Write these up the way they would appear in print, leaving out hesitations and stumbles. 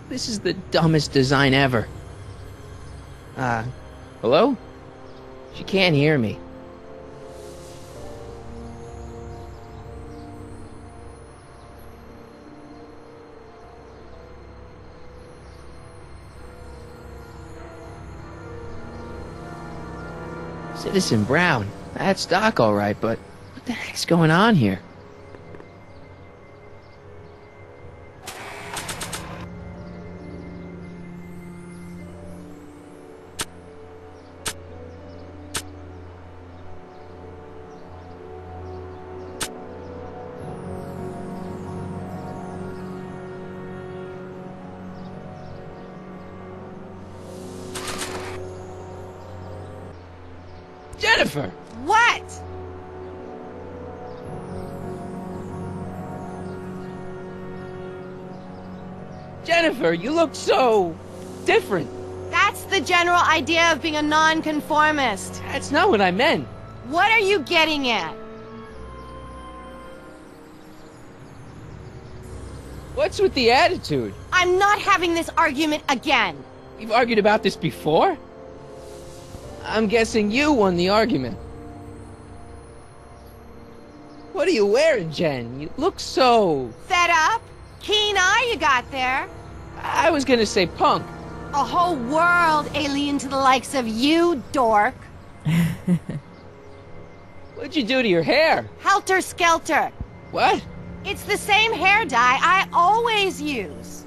This is the dumbest design ever. Hello? She can't hear me. Citizen Brown. That's Doc, all right, but what the heck's going on here? Jennifer! What? Jennifer, you look so different. That's the general idea of being a nonconformist. That's not what I meant. What are you getting at? What's with the attitude? I'm not having this argument again. We've argued about this before? I'm guessing you won the argument. What are you wearing, Jen? You look so... Fed up? Keen eye you got there. I was gonna say punk. A whole world alien to the likes of you, dork. What'd you do to your hair? Helter skelter. What? It's the same hair dye I always use.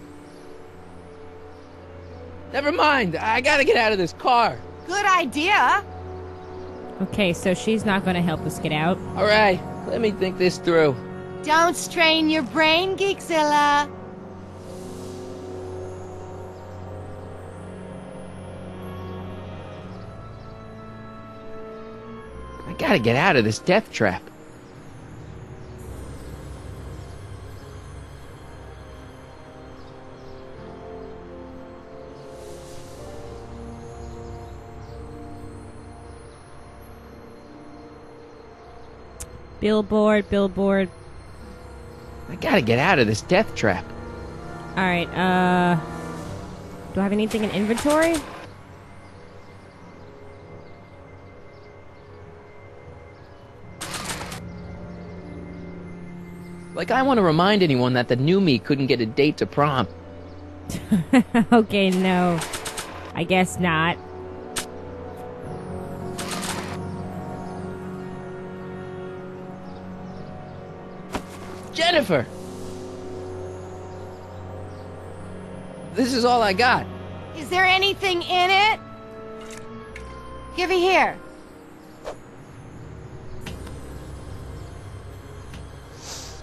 Never mind. I gotta get out of this car. Good idea. Okay, so she's not going to help us get out. All right, let me think this through. Don't strain your brain, Geekzilla. I gotta get out of this death trap. Billboard, billboard. I gotta get out of this death trap. Alright, do I have anything in inventory? Like I want to remind anyone that the new me couldn't get a date to prom. Okay, no. I guess not. Jennifer! This is all I got. Is there anything in it? Give it here.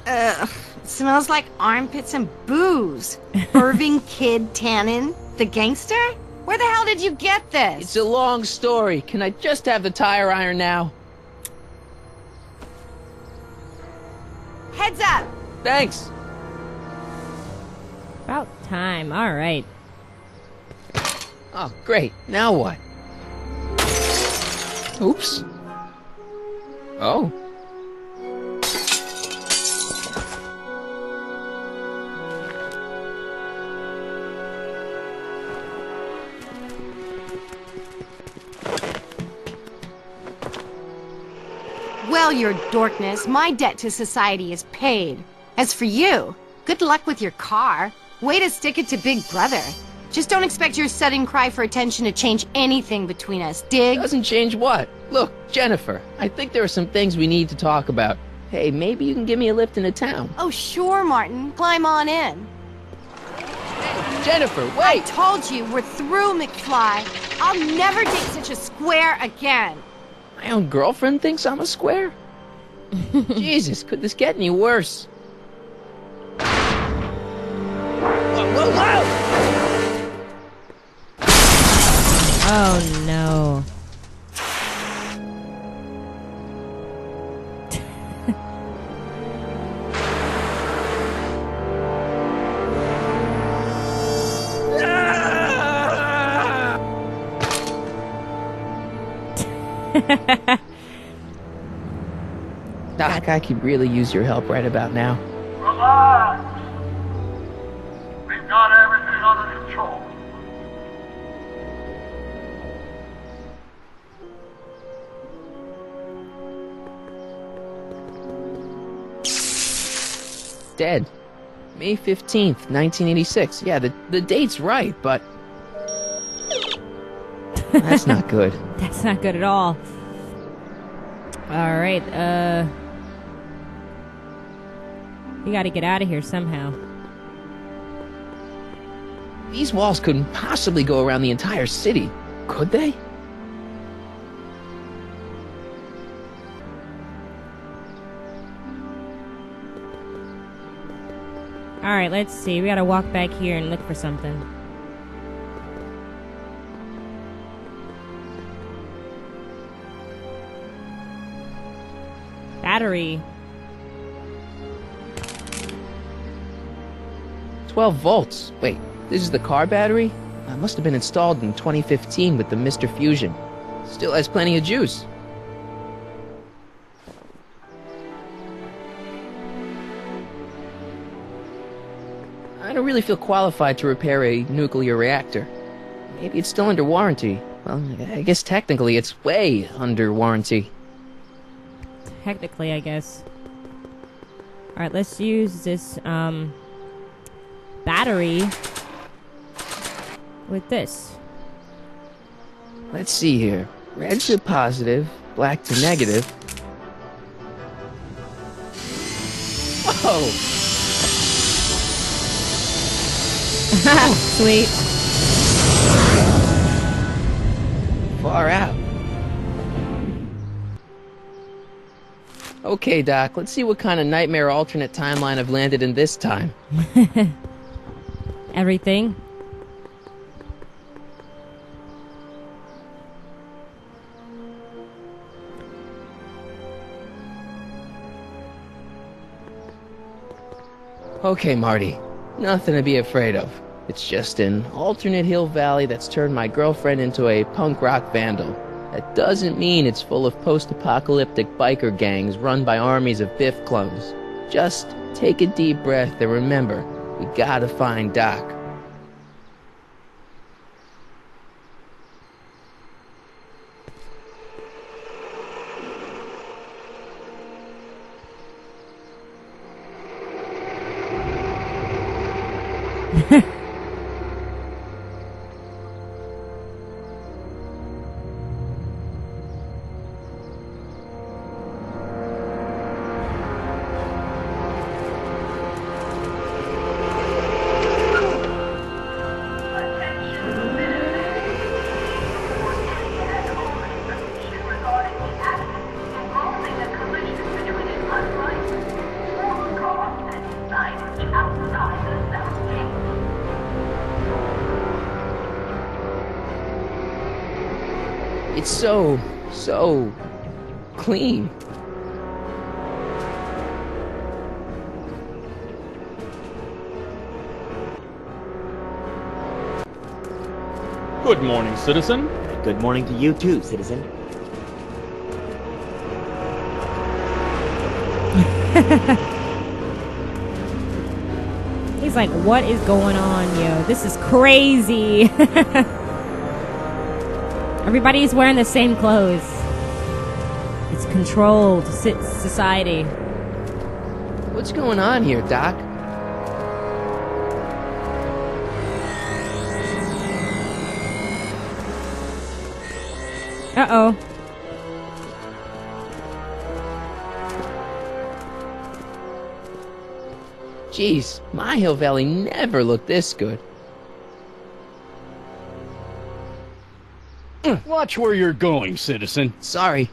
Ugh, it smells like armpits and booze. Irving Kid Tannen, the gangster? Where the hell did you get this? It's a long story. Can I just have the tire iron now? Heads up! Thanks. About time, alright. Oh, great. Now what? Oops. Oh. Well, your dorkness, my debt to society is paid. As for you, good luck with your car. Way to stick it to Big Brother. Just don't expect your sudden cry for attention to change anything between us, dig? Doesn't change what? Look, Jennifer, I think there are some things we need to talk about. Hey, maybe you can give me a lift into town. Oh, sure, Martin. Climb on in. Hey, Jennifer, I wait! told you, we're through, McFly. I'll never date such a square again. My own girlfriend thinks I'm a square? Jesus, could this get any worse? Whoa, whoa, whoa! Oh no. Doc, I could really use your help right about now. Relax. We've got everything under dead. May 15th, 1986. Yeah, the date's right, but... That's not good. That's not good at all. Alright, we gotta get out of here somehow. These walls couldn't possibly go around the entire city, could they? Alright, let's see. We gotta walk back here and look for something. Battery. 12 volts. Wait, this is the car battery? Must have been installed in 2015 with the Mr. Fusion. Still has plenty of juice. I don't really feel qualified to repair a nuclear reactor. Maybe it's still under warranty. Well, I guess technically it's way under warranty. Technically, I guess. Alright, let's use this, battery with this. Let's see here. Red to positive, black to negative. Whoa! Sweet. Far out. Okay, Doc, let's see what kind of nightmare alternate timeline I've landed in this time. Everything. Okay, Marty. Nothing to be afraid of. It's just an alternate hill valley that's turned my girlfriend into a punk rock vandal. That doesn't mean it's full of post-apocalyptic biker gangs run by armies of Biff clones. Just take a deep breath and remember, we gotta find Doc. It's so clean. Good morning, citizen. Good morning to you too, citizen. He's like, what is going on, yo? This is crazy. Everybody's wearing the same clothes. It's controlled society. What's going on here, Doc? Uh-oh. Jeez, my Hill Valley never looked this good. Watch where you're going, citizen. Sorry.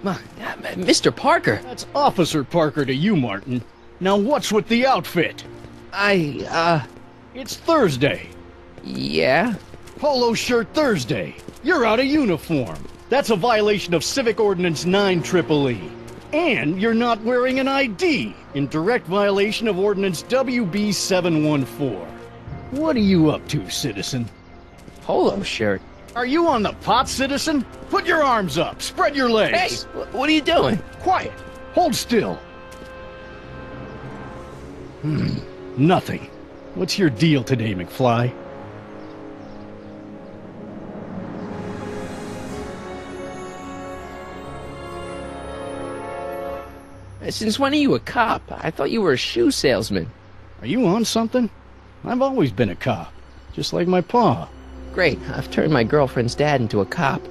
Mr. Parker. That's Officer Parker to you, Martin. Now what's with the outfit? It's Thursday. Yeah? Polo shirt Thursday. You're out of uniform. That's a violation of Civic Ordinance 9EEE. And you're not wearing an ID, in direct violation of Ordinance WB 714. What are you up to, citizen? Polo shirt. Are you on the pot, citizen? Put your arms up. Spread your Hey, legs. what are you doing? Quiet. Hold still. Nothing. What's your deal today, McFly? Since when are you a cop? I thought you were a shoe salesman. Are you on something? I've always been a cop, just like my pa. Great, I've turned my girlfriend's dad into a cop.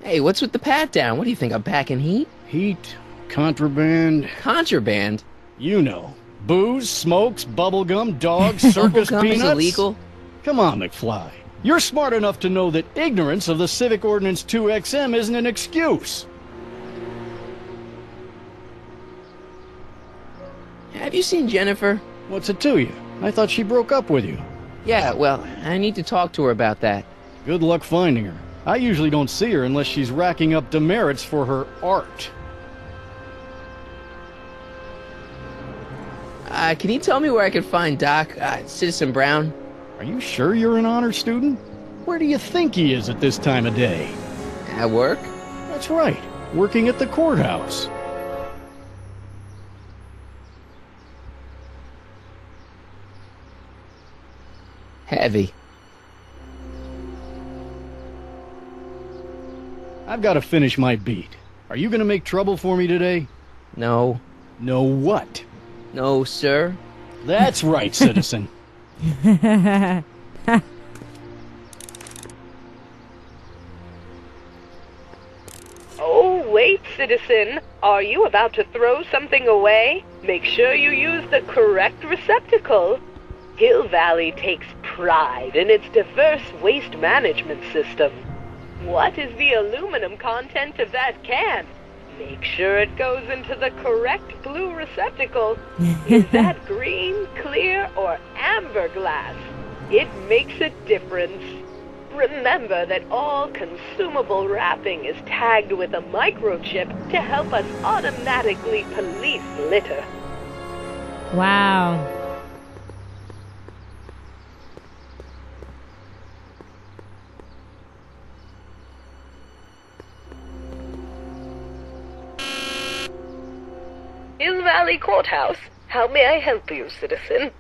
Hey, what's with the pat down? What do you think, I'm packing heat? Heat, contraband, Contraband? you know. Booze, smokes, bubblegum, dogs, circus Bubblegum peanuts. is illegal? Come on, McFly. You're smart enough to know that ignorance of the Civic Ordinance 2XM isn't an excuse. Have you seen Jennifer? What's it to you? I thought she broke up with you. Yeah, well, I need to talk to her about that. Good luck finding her. I usually don't see her unless she's racking up demerits for her art. Can you tell me where I can find Doc, Citizen Brown? Are you sure you're an honor student? Where do you think he is at this time of day? At work? That's right, working at the courthouse. Heavy. I've got to finish my beat. Are you gonna make trouble for me today? No. No what? No, sir. That's right, citizen. Oh, wait, citizen. Are you about to throw something away? Make sure you use the correct receptacle. Hill Valley takes pride in its diverse waste management system. What is the aluminum content of that can? Make sure it goes into the correct blue receptacle. Is that green, clear, or amber glass? It makes a difference. Remember that all consumable wrapping is tagged with a microchip to help us automatically police litter. Wow. Hill Valley Courthouse. How may I help you, citizen?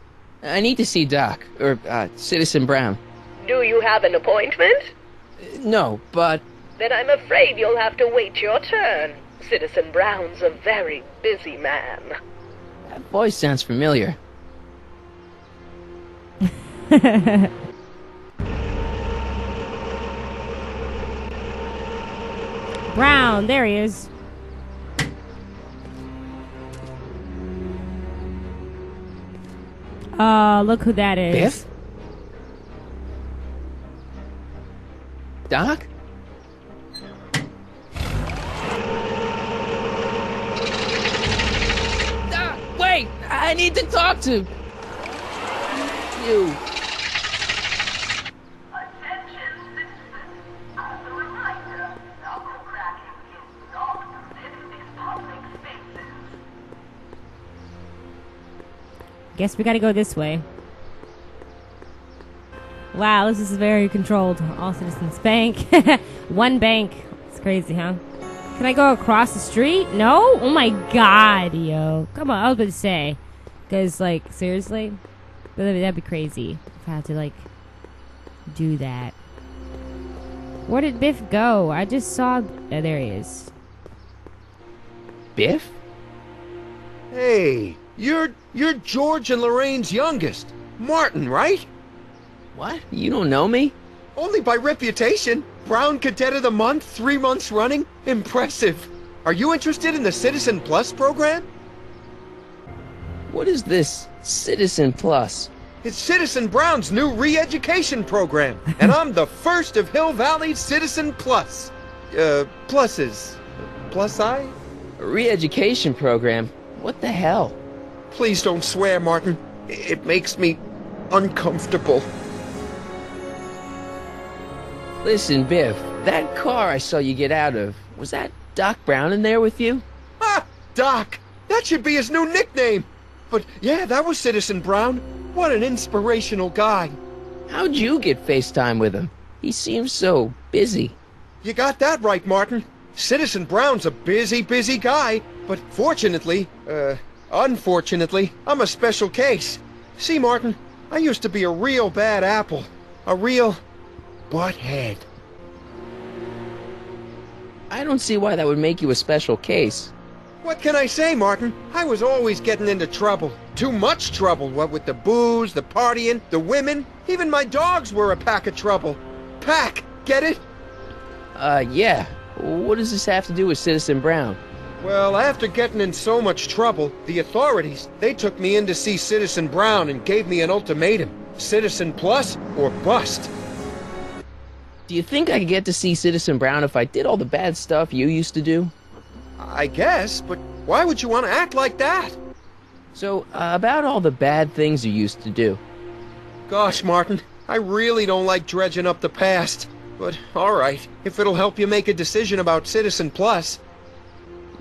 I need to see Doc, or, Citizen Brown. Do you have an appointment? No, but... Then I'm afraid you'll have to wait your turn. Citizen Brown's a very busy man. That voice sounds familiar. Brown, there he is. Oh, look who that is. Biff? Doc? Wait! I need to talk to... you. Guess we gotta go this way. Wow, this is very controlled. All Citizens Bank. One bank. It's crazy, huh? Can I go across the street? No? Oh my god, yo. Come on, I was about to say. Because, like, seriously? That'd be crazy if I had to, like, do that. Where did Biff go? I just saw... Oh, there he is. Biff? Hey, you're George and Lorraine's youngest. Martin, right? What? You don't know me? Only by reputation. Brown Cadet of the Month, 3 months running. Impressive. Are you interested in the Citizen Plus program? What is this Citizen Plus? It's Citizen Brown's new re-education program, and I'm the first of Hill Valley's Citizen Plus. Pluses. Plus I? A re-education program? What the hell? Please don't swear, Martin. It makes me uncomfortable. Listen, Biff, that car I saw you get out of, was that Doc Brown in there with you? Ah, Doc! That should be his new nickname! But yeah, that was Citizen Brown. What an inspirational guy. How'd you get FaceTime with him? He seems so busy. You got that right, Martin. Citizen Brown's a busy guy. But unfortunately, I'm a special case. See, Martin, I used to be a real bad apple. A real butthead. I don't see why that would make you a special case. What can I say, Martin? I was always getting into trouble. Too much trouble, what with the booze, the partying, the women. Even my dogs were a pack of trouble. Pack, get it? Yeah. What does this have to do with Citizen Brown? Well, after getting in so much trouble, the authorities, they took me in to see Citizen Brown and gave me an ultimatum. Citizen Plus or bust. Do you think I could get to see Citizen Brown if I did all the bad stuff you used to do? I guess, but why would you want to act like that? So, about all the bad things you used to do. Gosh, Martin, I really don't like dredging up the past. But, alright, if it'll help you make a decision about Citizen Plus.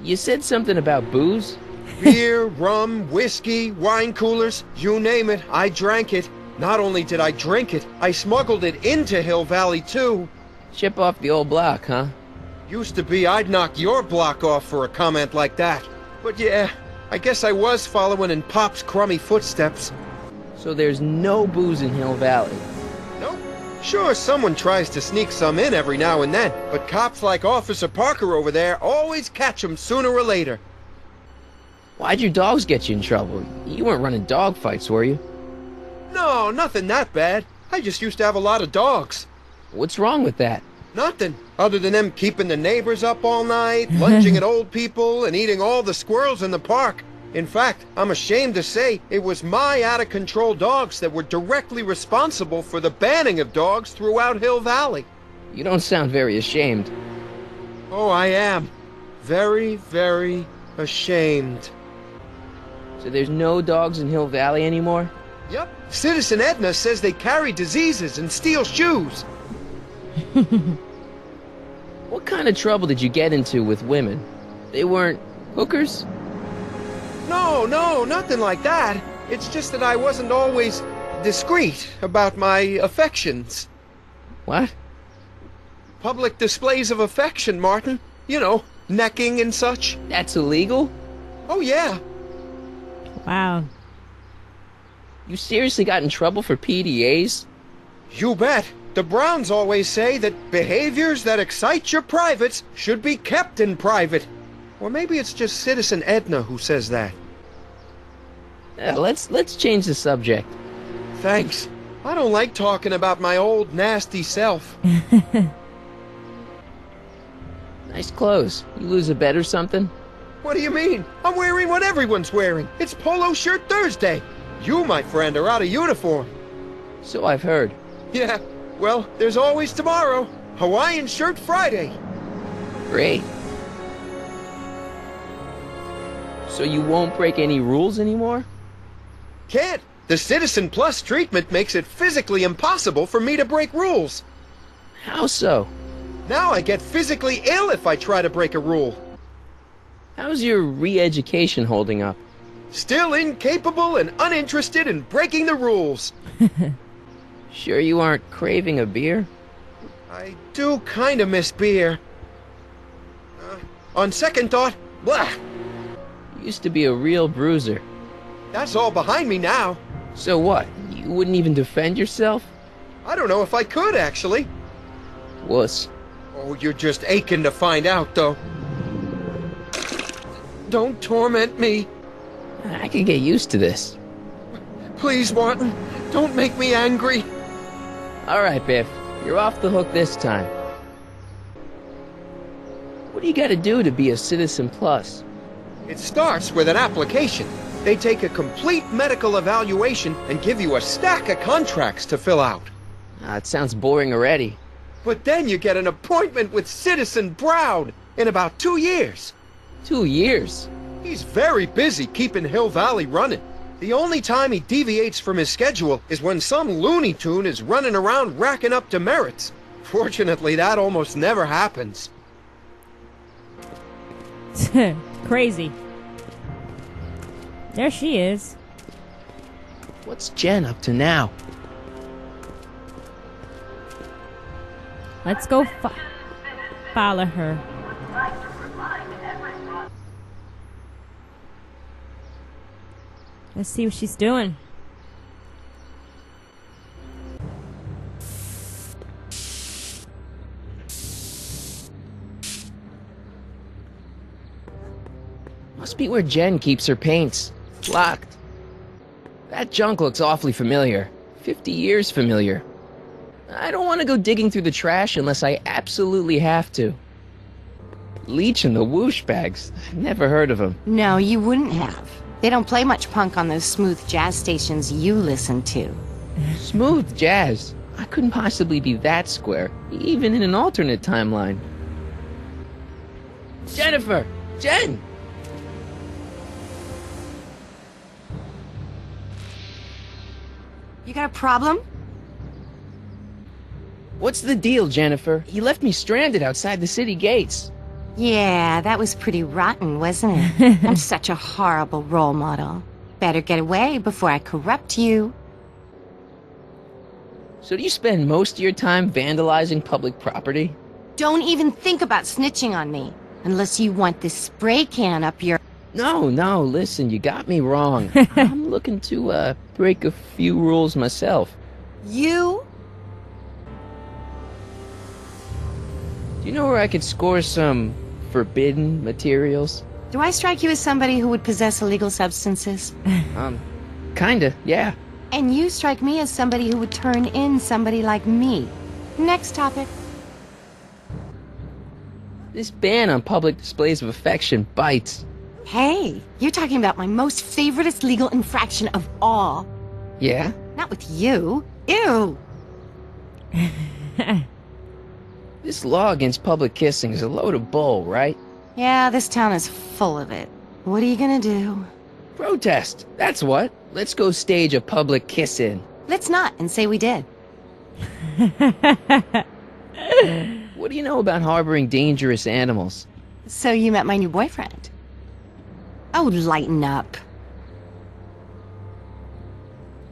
You said something about booze? Beer, rum, whiskey, wine coolers, you name it, I drank it. Not only did I drink it, I smuggled it into Hill Valley, too. Chip off the old block, huh? Used to be I'd knock your block off for a comment like that. But yeah, I guess I was following in Pop's crummy footsteps. So there's no booze in Hill Valley? Nope. Sure, someone tries to sneak some in every now and then, but cops like Officer Parker over there always catch 'em sooner or later. Why'd your dogs get you in trouble? You weren't running dog fights, were you? No, nothing that bad. I just used to have a lot of dogs. What's wrong with that? Nothing, other than them keeping the neighbors up all night, lunging at old people, and eating all the squirrels in the park. In fact, I'm ashamed to say it was my out-of-control dogs that were directly responsible for the banning of dogs throughout Hill Valley. You don't sound very ashamed. Oh, I am. Very, very ashamed. So there's no dogs in Hill Valley anymore? Yep. Citizen Edna says they carry diseases and steal shoes. What kind of trouble did you get into with women? They weren't hookers? No, nothing like that. It's just that I wasn't always discreet about my affections. What? Public displays of affection, Martin. You know, necking and such. That's illegal? Oh, yeah. Wow. You seriously got in trouble for PDAs? You bet. The Browns always say that behaviors that excite your privates should be kept in private. Or maybe it's just Citizen Edna who says that. Let's change the subject. Thanks. I don't like talking about my old nasty self. Nice clothes. You lose a bet or something? What do you mean? I'm wearing what everyone's wearing. It's Polo Shirt Thursday. You, my friend, are out of uniform. So I've heard. Yeah, well, there's always tomorrow. Hawaiian Shirt Friday. Great. So you won't break any rules anymore? Can't. The Citizen Plus treatment makes it physically impossible for me to break rules. How so? Now I get physically ill if I try to break a rule. How's your re-education holding up? Still incapable and uninterested in breaking the rules. Sure you aren't craving a beer? I do kind of miss beer. On second thought, blah. You used to be a real bruiser. That's all behind me now. So what? You wouldn't even defend yourself? I don't know if I could, actually. Wuss. Oh, you're just aching to find out, though. Don't torment me. I can get used to this. Please, Martin, don't make me angry. Alright, Biff. You're off the hook this time. What do you gotta do to be a Citizen Plus? It starts with an application. They take a complete medical evaluation and give you a stack of contracts to fill out. It sounds boring already. But then you get an appointment with Citizen Brown in about 2 years. 2 years? He's very busy keeping Hill Valley running. The only time he deviates from his schedule is when some Looney Tune is running around racking up demerits. Fortunately, that almost never happens. Crazy. There she is. What's Jen up to now? Let's go follow her. Let's see what she's doing. be where Jen keeps her paints. Locked. That junk looks awfully familiar. 50 years familiar. I don't want to go digging through the trash unless I absolutely have to. Leech and the Whoosh bags. Never heard of them. No, you wouldn't have. They don't play much punk on those smooth jazz stations you listen to. Smooth jazz. I couldn't possibly be that square, even in an alternate timeline. Jennifer! Jen! You got a problem? What's the deal, Jennifer? You left me stranded outside the city gates. Yeah, that was pretty rotten, wasn't it? I'm such a horrible role model. Better get away before I corrupt you. So do you spend most of your time vandalizing public property? Don't even think about snitching on me, unless you want this spray can up your... No, listen, you got me wrong. I'm looking to, break a few rules myself. You? Do you know where I could score some forbidden materials? Do I strike you as somebody who would possess illegal substances? Kinda, yeah. And you strike me as somebody who would turn in somebody like me. Next topic. This ban on public displays of affection bites. Hey, you're talking about my most favoriteest legal infraction of all. Yeah? Not with you. Ew. This law against public kissing is a load of bull, right? Yeah, this town is full of it. What are you gonna do? Protest, that's what. Let's go stage a public kiss-in. Let's not, and say we did. What do you know about harboring dangerous animals? So you met my new boyfriend. Oh, lighten up.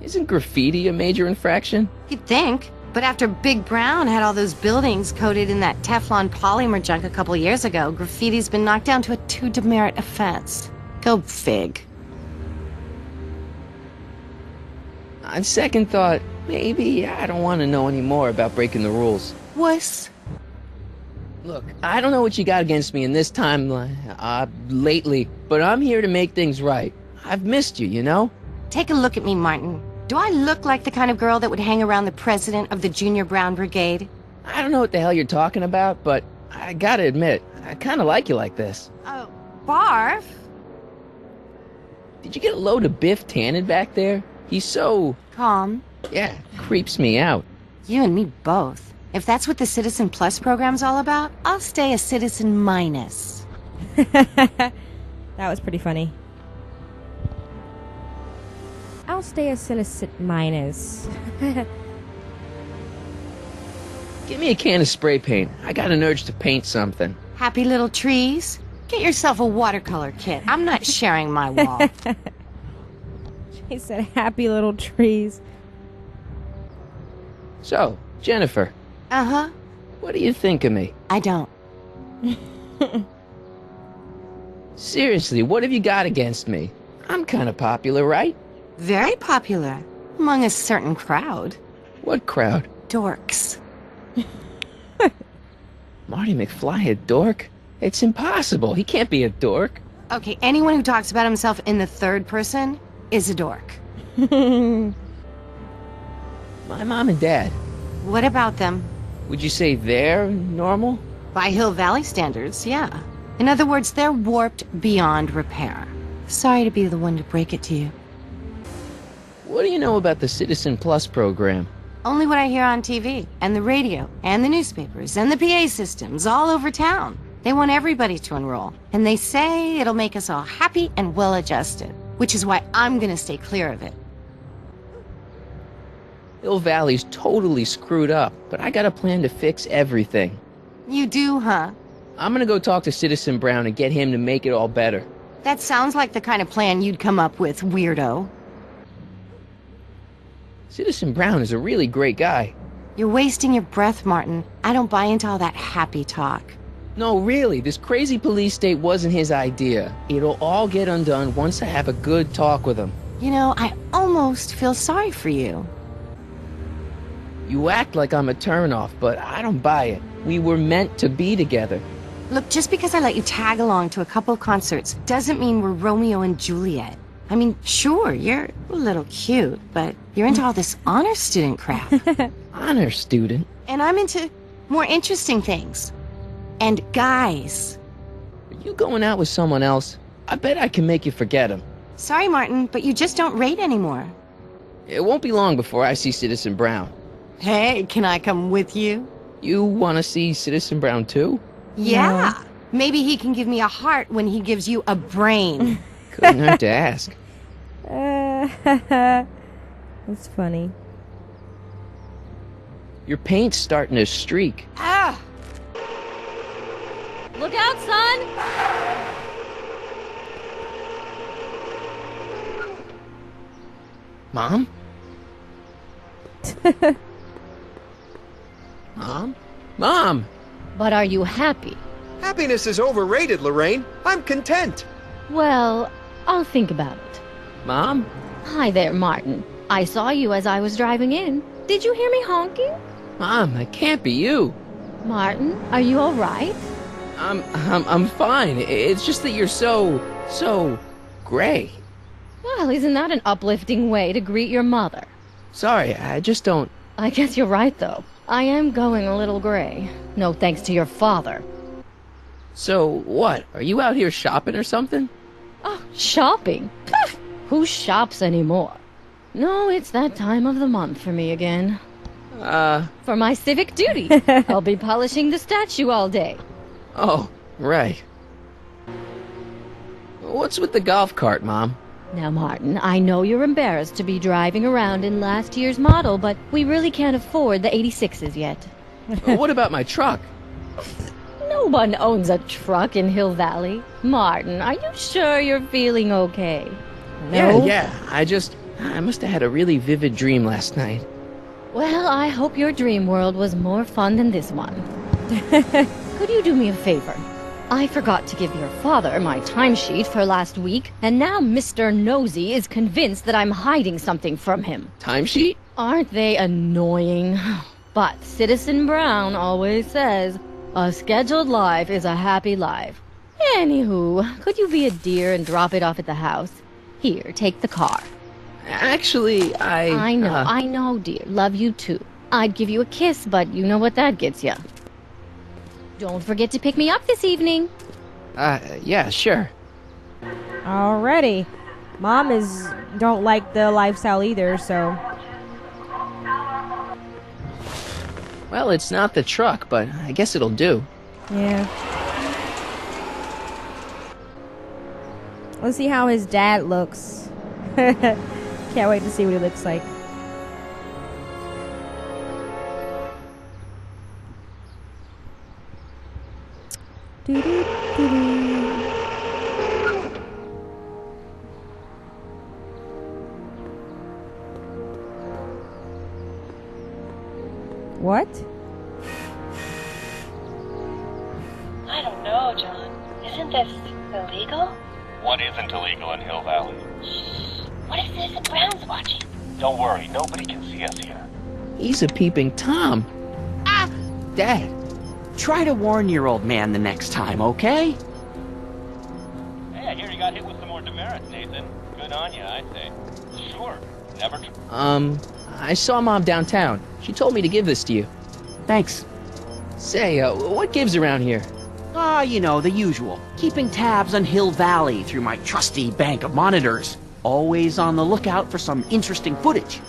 Isn't graffiti a major infraction? You'd think. But after Big Brown had all those buildings coated in that Teflon polymer junk a couple years ago, graffiti's been knocked down to a 2 demerit offense. Go fig. On second thought, maybe I don't want to know any more about breaking the rules. Wuss. Look, I don't know what you got against me in this timeline, lately, but I'm here to make things right. I've missed you, you know? Take a look at me, Martin. Do I look like the kind of girl that would hang around the president of the Junior Brown Brigade? I don't know what the hell you're talking about, but I gotta admit, I kinda like you like this. Oh, barf? Did you get a load of Biff Tannen back there? He's so... Calm. Yeah, creeps me out. You and me both. If that's what the Citizen Plus program's all about, I'll stay a Citizen Minus. That was pretty funny. I'll stay a Citizen Minus. Give me a can of spray paint. I got an urge to paint something. Happy little trees? Get yourself a watercolor kit. I'm not sharing my wall. He said happy little trees. So, Jennifer, Uh-huh. what do you think of me? I don't. Seriously, what have you got against me? I'm kinda popular, right? Very popular. Among a certain crowd. What crowd? Dorks. Marty McFly a dork? It's impossible. He can't be a dork. Okay, anyone who talks about himself in the third person is a dork. My mom and dad, What about them? would you say they're normal? By Hill Valley standards, yeah. In other words, they're warped beyond repair. Sorry to be the one to break it to you. What do you know about the Citizen Plus program? Only what I hear on TV, and the radio, and the newspapers, and the PA systems all over town. They want everybody to enroll, and they say it'll make us all happy and well-adjusted, which is why I'm gonna stay clear of it. Hill Valley's totally screwed up, but I got a plan to fix everything. You do, huh? I'm gonna go talk to Citizen Brown and get him to make it all better. That sounds like the kind of plan you'd come up with, weirdo. Citizen Brown is a really great guy. You're wasting your breath, Martin. I don't buy into all that happy talk. No, really, this crazy police state wasn't his idea. It'll all get undone once I have a good talk with him. You know, I almost feel sorry for you. You act like I'm a turnoff, but I don't buy it. We were meant to be together. Look, just because I let you tag along to a couple of concerts doesn't mean we're Romeo and Juliet. I mean, sure, you're a little cute, but you're into all this honor student crap. Honor student? And I'm into more interesting things. And guys. Are you going out with someone else? I bet I can make you forget him. Sorry, Martin, but you just don't rate anymore. It won't be long before I see Citizen Brown. Hey, can I come with you? You want to see Citizen Brown too? Yeah. No. Maybe he can give me a heart when he gives you a brain. Couldn't hurt to ask. That's funny. Your paint's starting to streak. Ah! Look out, son! Mom? Mom? Mom! But are you happy? Happiness is overrated, Lorraine. I'm content. Well, I'll think about it. Mom? Hi there, Martin. I saw you as I was driving in. Did you hear me honking? Mom, that can't be you. Martin, are you all right? I'm fine. It's just that you're so gray. Well, isn't that an uplifting way to greet your mother? Sorry, I just don't... I guess you're right, though. I am going a little gray. No thanks to your father. So, what? Are you out here shopping or something? Oh, shopping? Pah! Who shops anymore? No, it's that time of the month for me again. For my civic duty. I'll be polishing the statue all day. Oh, right. What's with the golf cart, Mom? Now, Martin, I know you're embarrassed to be driving around in last year's model, but we really can't afford the 86s yet. What about my truck? No one owns a truck in Hill Valley. Martin, are you sure you're feeling okay? No? Yeah. I must have had a really vivid dream last night. Well, I hope your dream world was more fun than this one. Could you do me a favor? I forgot to give your father my timesheet for last week, and now Mr. Nosy is convinced that I'm hiding something from him. Timesheet? Aren't they annoying? But Citizen Brown always says, a scheduled life is a happy life. Anywho, could you be a dear and drop it off at the house? Here, take the car. Actually, I know, dear. Love you too. I'd give you a kiss, but you know what that gets ya. Don't forget to pick me up this evening. Yeah, sure. Alrighty. Mom don't like the lifestyle either, so... Well, it's not the truck, but I guess it'll do. Yeah. Let's see how his dad looks. Can't wait to see what he looks like. What? I don't know, John. Isn't this illegal? What isn't illegal in Hill Valley? What if Citizen Brown's watching? Don't worry, nobody can see us here. He's a peeping Tom. Ah! Dad. Try to warn your old man the next time, okay? Hey, I hear you got hit with some more demerits, Nathan. Good on you, I say. Sure. Never... I saw Mom downtown. She told me to give this to you. Thanks. Say, what gives around here? You know, the usual. Keeping tabs on Hill Valley through my trusty bank of monitors. Always on the lookout for some interesting footage.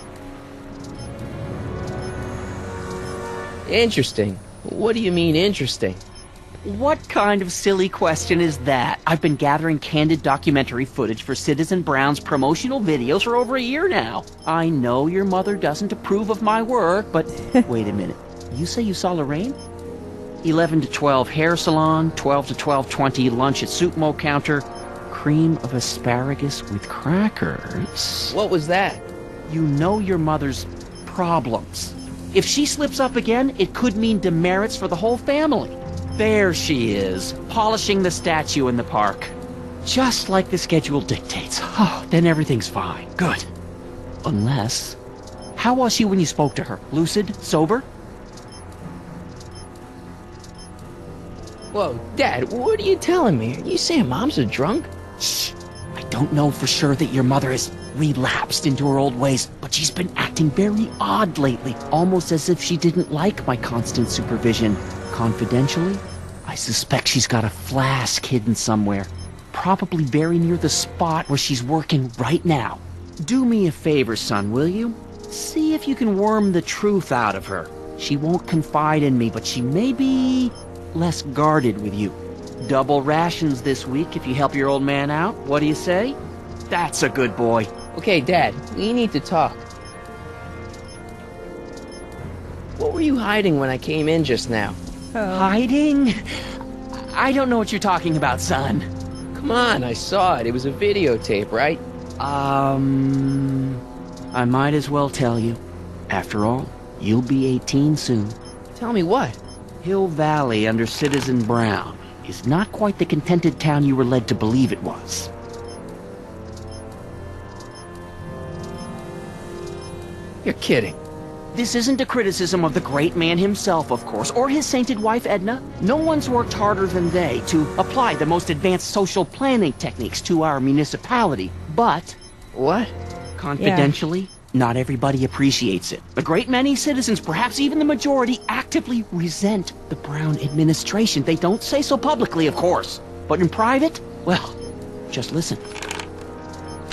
Interesting. What do you mean, interesting? What kind of silly question is that? I've been gathering candid documentary footage for Citizen Brown's promotional videos for over a year now. I know your mother doesn't approve of my work, but wait a minute. You say you saw Lorraine? 11 to 12 hair salon, 12 to 12:20 lunch at Soup Mo counter, cream of asparagus with crackers. What was that? You know your mother's problems. If she slips up again, it could mean demerits for the whole family. There she is, polishing the statue in the park. Just like the schedule dictates. Oh, then everything's fine. Good. Unless... How was she when you spoke to her? Lucid? Sober? Whoa, Dad, what are you telling me? Are you saying Mom's a drunk? Shh. I don't know for sure that your mother has relapsed into her old ways, but she's been acting very odd lately, almost as if she didn't like my constant supervision. Confidentially, I suspect she's got a flask hidden somewhere, probably very near the spot where she's working right now. Do me a favor, son, will you? See if you can worm the truth out of her. She won't confide in me, but she may be less guarded with you. Double rations this week if you help your old man out. What do you say? That's a good boy. Okay, Dad, we need to talk. What were you hiding when I came in just now? Hiding? I don't know what you're talking about, son. Come on, I saw it. It was a videotape, right? I might as well tell you. After all, you'll be 18 soon. Tell me what? Hill Valley under Citizen Brown is not quite the contented town you were led to believe it was. You're kidding. This isn't a criticism of the great man himself, of course, or his sainted wife, Edna. No one's worked harder than they to apply the most advanced social planning techniques to our municipality. But... What? Confidentially, not everybody appreciates it. A great many citizens, perhaps even the majority, actively resent the Brown administration. They don't say so publicly, of course. But in private, well, just listen.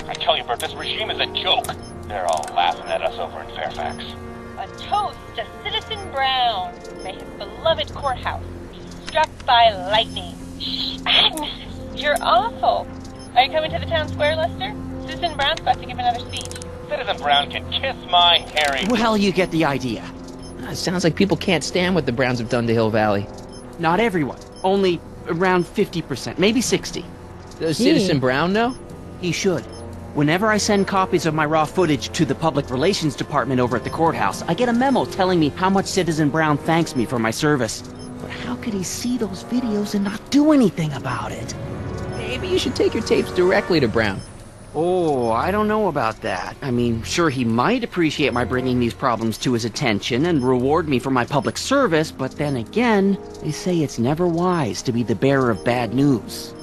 I tell you, Bert, this regime is a joke. They're all laughing at us over in Fairfax. A toast to Citizen Brown. May his beloved courthouse be struck by lightning. Shh, Agnes, you're awful. Are you coming to the town square, Lester? Citizen Brown's about to give another speech. Citizen Brown can kiss my hairy... Well, you get the idea. It sounds like people can't stand what the Browns have done to Hill Valley. Not everyone. Only around 50%, maybe 60. Does Citizen Brown know? He should. Whenever I send copies of my raw footage to the Public Relations Department over at the courthouse, I get a memo telling me how much Citizen Brown thanks me for my service. But how could he see those videos and not do anything about it? Maybe you should take your tapes directly to Brown. Oh, I don't know about that. I mean, sure, he might appreciate my bringing these problems to his attention and reward me for my public service, but then again, they say it's never wise to be the bearer of bad news.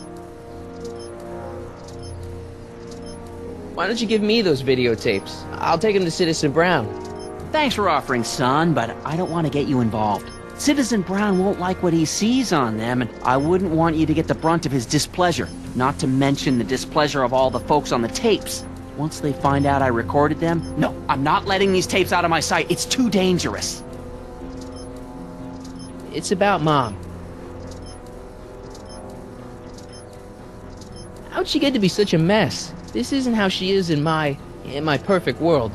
Why don't you give me those videotapes? I'll take them to Citizen Brown. Thanks for offering, son, but I don't want to get you involved. Citizen Brown won't like what he sees on them, and I wouldn't want you to get the brunt of his displeasure, not to mention the displeasure of all the folks on the tapes. Once they find out I recorded them, no, I'm not letting these tapes out of my sight. It's too dangerous. It's about Mom. How'd she get to be such a mess? This isn't how she is in my perfect world.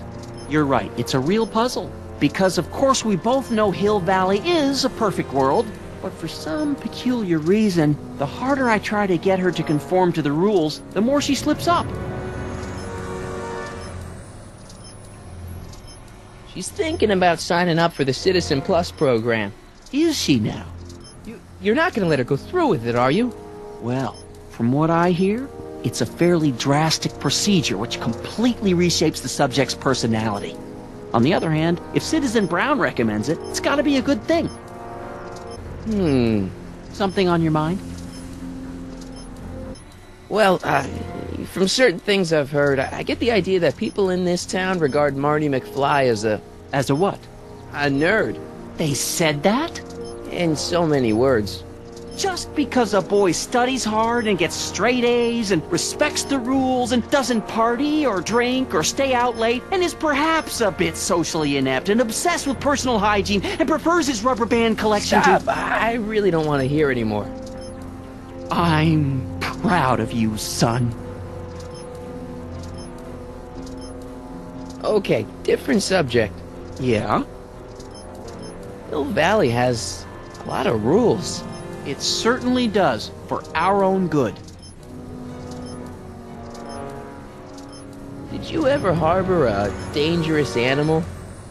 You're right, it's a real puzzle. Because of course we both know Hill Valley is a perfect world, but for some peculiar reason, the harder I try to get her to conform to the rules, the more she slips up. She's thinking about signing up for the Citizen Plus program. Is she now? You're not going to let her go through with it, are you? Well, from what I hear, it's a fairly drastic procedure which completely reshapes the subject's personality. On the other hand, if Citizen Brown recommends it, it's gotta be a good thing. Something on your mind? Well, from certain things I've heard, I get the idea that people in this town regard Marty McFly as a... As a what? A nerd. They said that? In so many words. Just because a boy studies hard and gets straight A's and respects the rules and doesn't party or drink or stay out late and is perhaps a bit socially inept and obsessed with personal hygiene and prefers his rubber band collection Stop. I really don't want to hear anymore. I'm proud of you, son. Okay, different subject. Yeah? Hill Valley has a lot of rules. It certainly does, for our own good. Did you ever harbor a dangerous animal?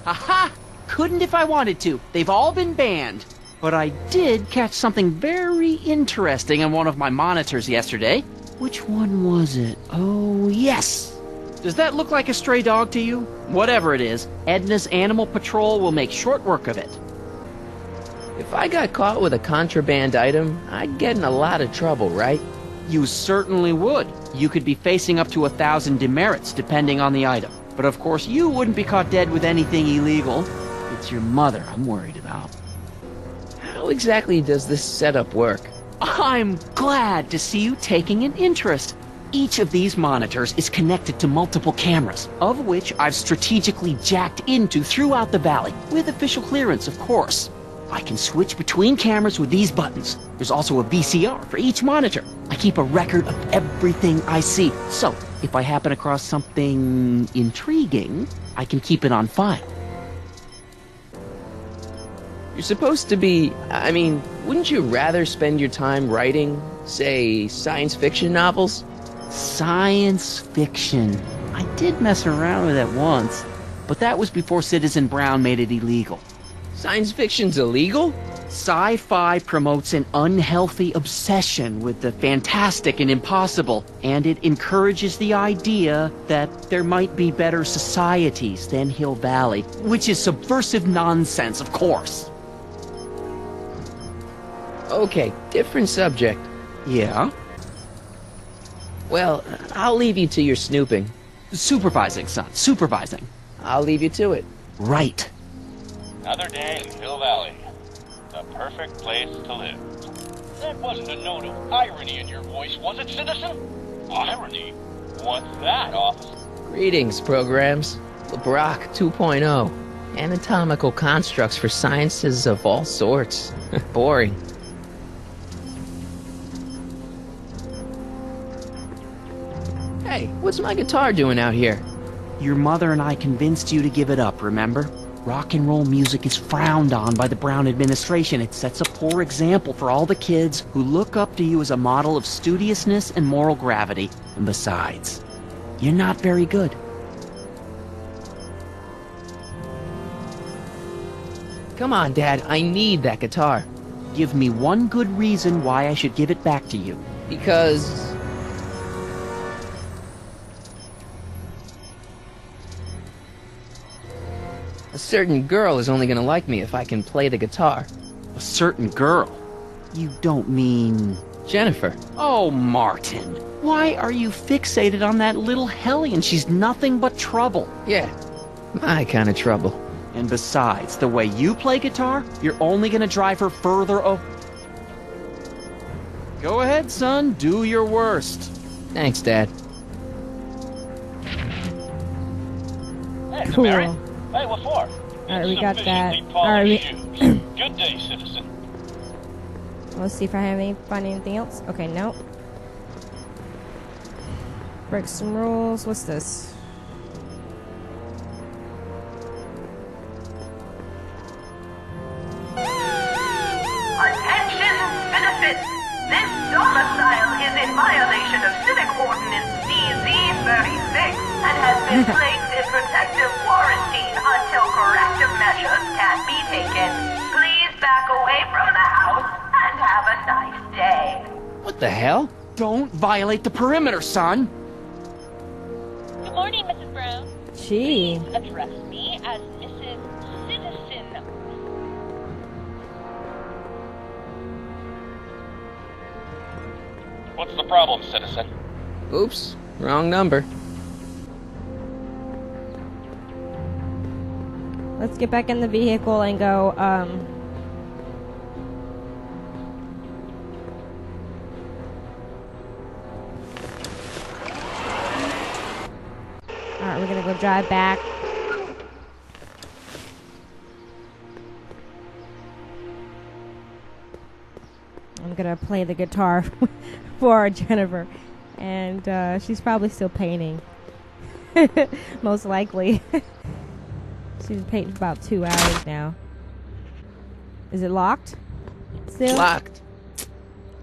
Aha! Couldn't if I wanted to. They've all been banned. But I did catch something very interesting on one of my monitors yesterday. Which one was it? Oh, yes! Does that look like a stray dog to you? Whatever it is, Edna's Animal Patrol will make short work of it. If I got caught with a contraband item, I'd get in a lot of trouble, right? You certainly would. You could be facing up to 1,000 demerits, depending on the item. But of course, you wouldn't be caught dead with anything illegal. It's your mother I'm worried about. How exactly does this setup work? I'm glad to see you taking an interest. Each of these monitors is connected to multiple cameras, of which I've strategically jacked into throughout the valley, with official clearance, of course. I can switch between cameras with these buttons. There's also a VCR for each monitor. I keep a record of everything I see, so if I happen across something intriguing, I can keep it on file. You're supposed to be... I mean, wouldn't you rather spend your time writing, say, science fiction novels? Science fiction. I did mess around with it once, but that was before Citizen Brown made it illegal. Science fiction's illegal? Sci-fi promotes an unhealthy obsession with the fantastic and impossible, and it encourages the idea that there might be better societies than Hill Valley, which is subversive nonsense, of course. Okay, different subject. Yeah? Well, I'll leave you to your snooping. Supervising, son, supervising. I'll leave you to it. Right. Another day in Hill Valley. The perfect place to live. That wasn't a note of irony in your voice, was it, citizen? Irony? What's that, officer? Greetings, programs. LeBrock 2.0. Anatomical constructs for sciences of all sorts. Boring. Hey, what's my guitar doing out here? Your mother and I convinced you to give it up, remember? Rock and roll music is frowned on by the Brown administration. It sets a poor example for all the kids who look up to you as a model of studiousness and moral gravity. And besides, you're not very good. Come on, Dad, I need that guitar. Give me one good reason why I should give it back to you. Because... a certain girl is only gonna like me if I can play the guitar. A certain girl? You don't mean... Jennifer. Oh, Martin. Why are you fixated on that little hellion? She's nothing but trouble. Yeah, my kind of trouble. And besides, the way you play guitar, you're only gonna drive her further Go ahead, son. Do your worst. Thanks, Dad. Hey, Cool. Mary. Hey, what for? Alright, we got that. Insufficiently Alright, polished shoes. Good day, citizen. Let's see if I have find anything else. Okay, nope. Break some rules. What's this? Attention, citizens! This domicile is in violation of Civic Ordinance CZ-36 and has been placed in protective quarantine until corrective measures can be taken. Please back away from the house and have a nice day. What the hell? Don't violate the perimeter, son. Good morning, Mrs. Brown. Gee. Please address me as Mrs. Citizen. What's the problem, citizen? Oops, wrong number. Let's get back in the vehicle and go, Alright, we're gonna go drive back. I'm gonna play the guitar for Jennifer. And, she's probably still painting. Most likely. She's been painting for about 2 hours now. Is it locked? Still? Locked.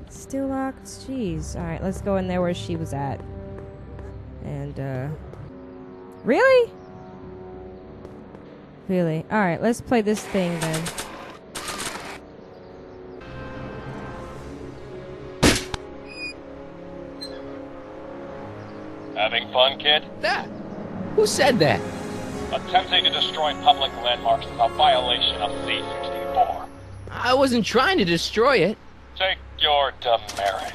Still locked? Jeez. Alright, let's go in there where she was at. And, really? Really? Alright, let's play this thing then. Having fun, kid? That? Who said that? Attempting to destroy public landmarks is a violation of C-64. I wasn't trying to destroy it. Take your demerit.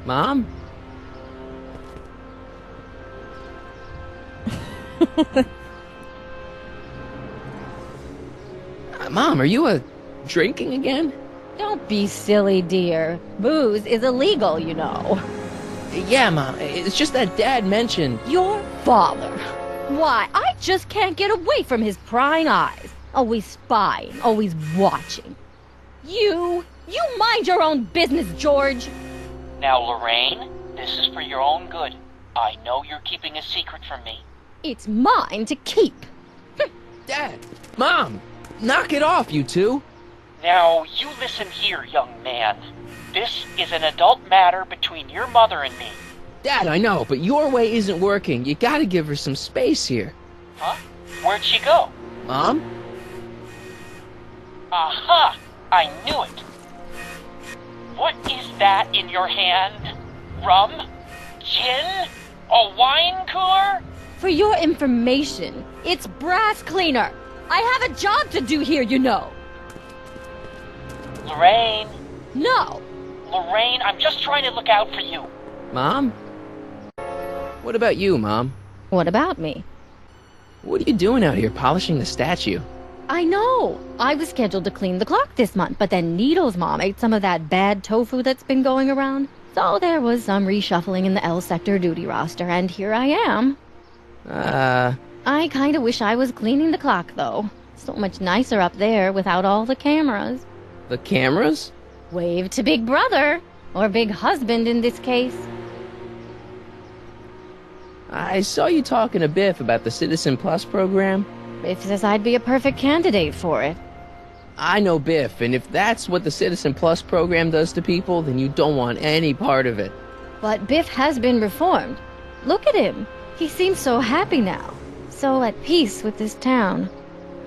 Mom? Mom, are you drinking again? Don't be silly, dear. Booze is illegal, you know. Yeah, Mom. It's just that Dad mentioned... Your father. Why, I just can't get away from his prying eyes. Always spying, always watching. You mind your own business, George. Now, Lorraine, this is for your own good. I know you're keeping a secret from me. It's mine to keep. Dad! Mom! Knock it off, you two! Now, you listen here, young man. This is an adult matter between your mother and me. Dad, I know, but your way isn't working. You gotta give her some space here. Huh? Where'd she go? Mom? Aha! I knew it. What is that in your hand? Rum? Gin? A wine cooler? For your information, it's brass cleaner. I have a job to do here, you know. Lorraine. No. Lorraine, I'm just trying to look out for you. Mom? What about you, Mom? What about me? What are you doing out here polishing the statue? I know. I was scheduled to clean the clock this month, but then Needle's mom ate some of that bad tofu that's been going around. So there was some reshuffling in the L sector duty roster, and here I am. I kinda wish I was cleaning the clock, though. So much nicer up there without all the cameras. The cameras? Wave to Big Brother. Or Big Husband in this case. I saw you talking to Biff about the Citizen Plus program. Biff says I'd be a perfect candidate for it. I know Biff, and if that's what the Citizen Plus program does to people, then you don't want any part of it. But Biff has been reformed. Look at him. He seems so happy now. So at peace with this town.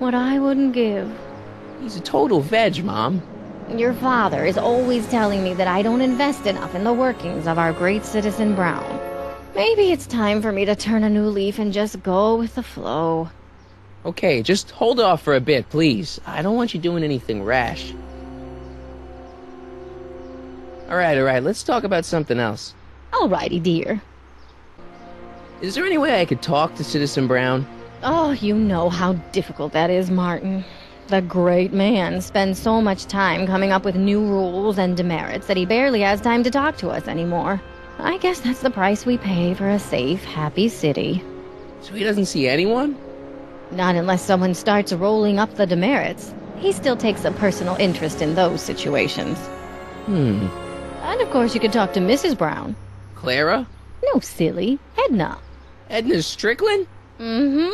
What I wouldn't give. He's a total veg, Mom. Your father is always telling me that I don't invest enough in the workings of our great Citizen Brown. Maybe it's time for me to turn a new leaf and just go with the flow. Okay, just hold off for a bit, please. I don't want you doing anything rash. Alright, let's talk about something else. Alrighty, dear. Is there any way I could talk to Citizen Brown? Oh, you know how difficult that is, Martin. The great man spends so much time coming up with new rules and demerits that he barely has time to talk to us anymore. I guess that's the price we pay for a safe, happy city. So he doesn't see anyone? Not unless someone starts rolling up the demerits. He still takes a personal interest in those situations. And of course you could talk to Mrs. Brown. Clara? No, silly. Edna. Edna Strickland? Mm-hmm.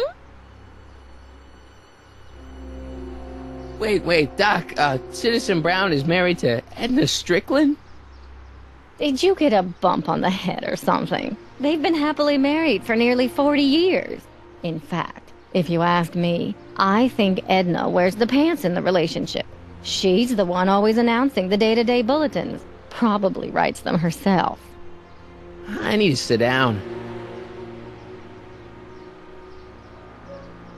Wait, Doc, Citizen Brown is married to Edna Strickland? Did you get a bump on the head or something? They've been happily married for nearly 40 years. In fact, if you ask me, I think Edna wears the pants in the relationship. She's the one always announcing the day-to-day bulletins. Probably writes them herself. I need to sit down.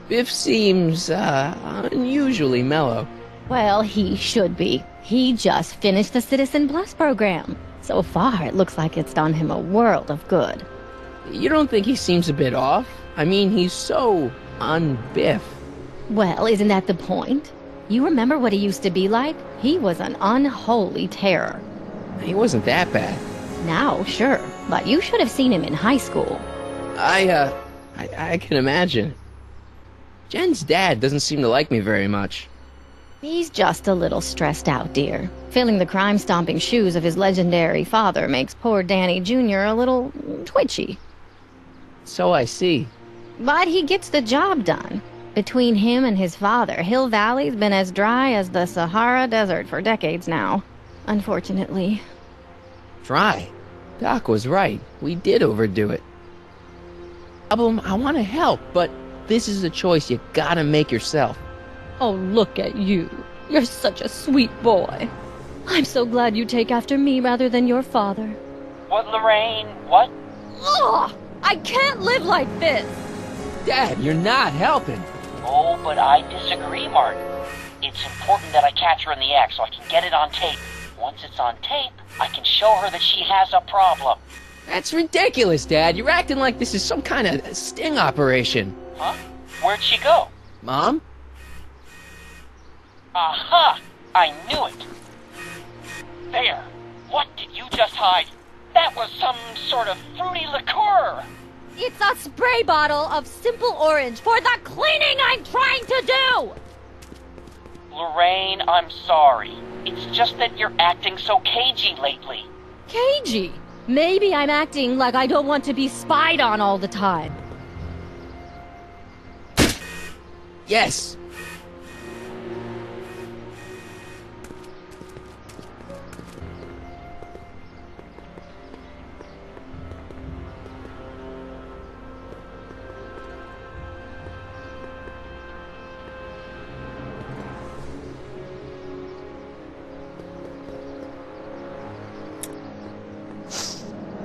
Biff seems, unusually mellow. Well, he should be. He just finished the Citizen Plus program. So far, it looks like it's done him a world of good. You don't think he seems a bit off? I mean, he's so un-Biff. Well, isn't that the point? You remember what he used to be like? He was an unholy terror. He wasn't that bad. Now, sure, but you should have seen him in high school. I can imagine. Jen's dad doesn't seem to like me very much. He's just a little stressed out, dear. Filling the crime-stomping shoes of his legendary father makes poor Danny Jr. a little twitchy. So I see. But he gets the job done. Between him and his father, Hill Valley's been as dry as the Sahara Desert for decades now. Unfortunately. Dry? Doc was right. We did overdo it. Problem, I want to help, but this is a choice you gotta make yourself. Oh, look at you. You're such a sweet boy. I'm so glad you take after me rather than your father. What, Lorraine? What? Ugh! I can't live like this! Dad, you're not helping. Oh, but I disagree, Martin. It's important that I catch her in the act so I can get it on tape. Once it's on tape, I can show her that she has a problem. That's ridiculous, Dad. You're acting like this is some kind of sting operation. Huh? Where'd she go? Mom? Aha! I knew it! There! What did you just hide? That was some sort of fruity liqueur! It's a spray bottle of simple orange for the cleaning I'm trying to do! Lorraine, I'm sorry. It's just that you're acting so cagey lately. Cagey? Maybe I'm acting like I don't want to be spied on all the time. Yes!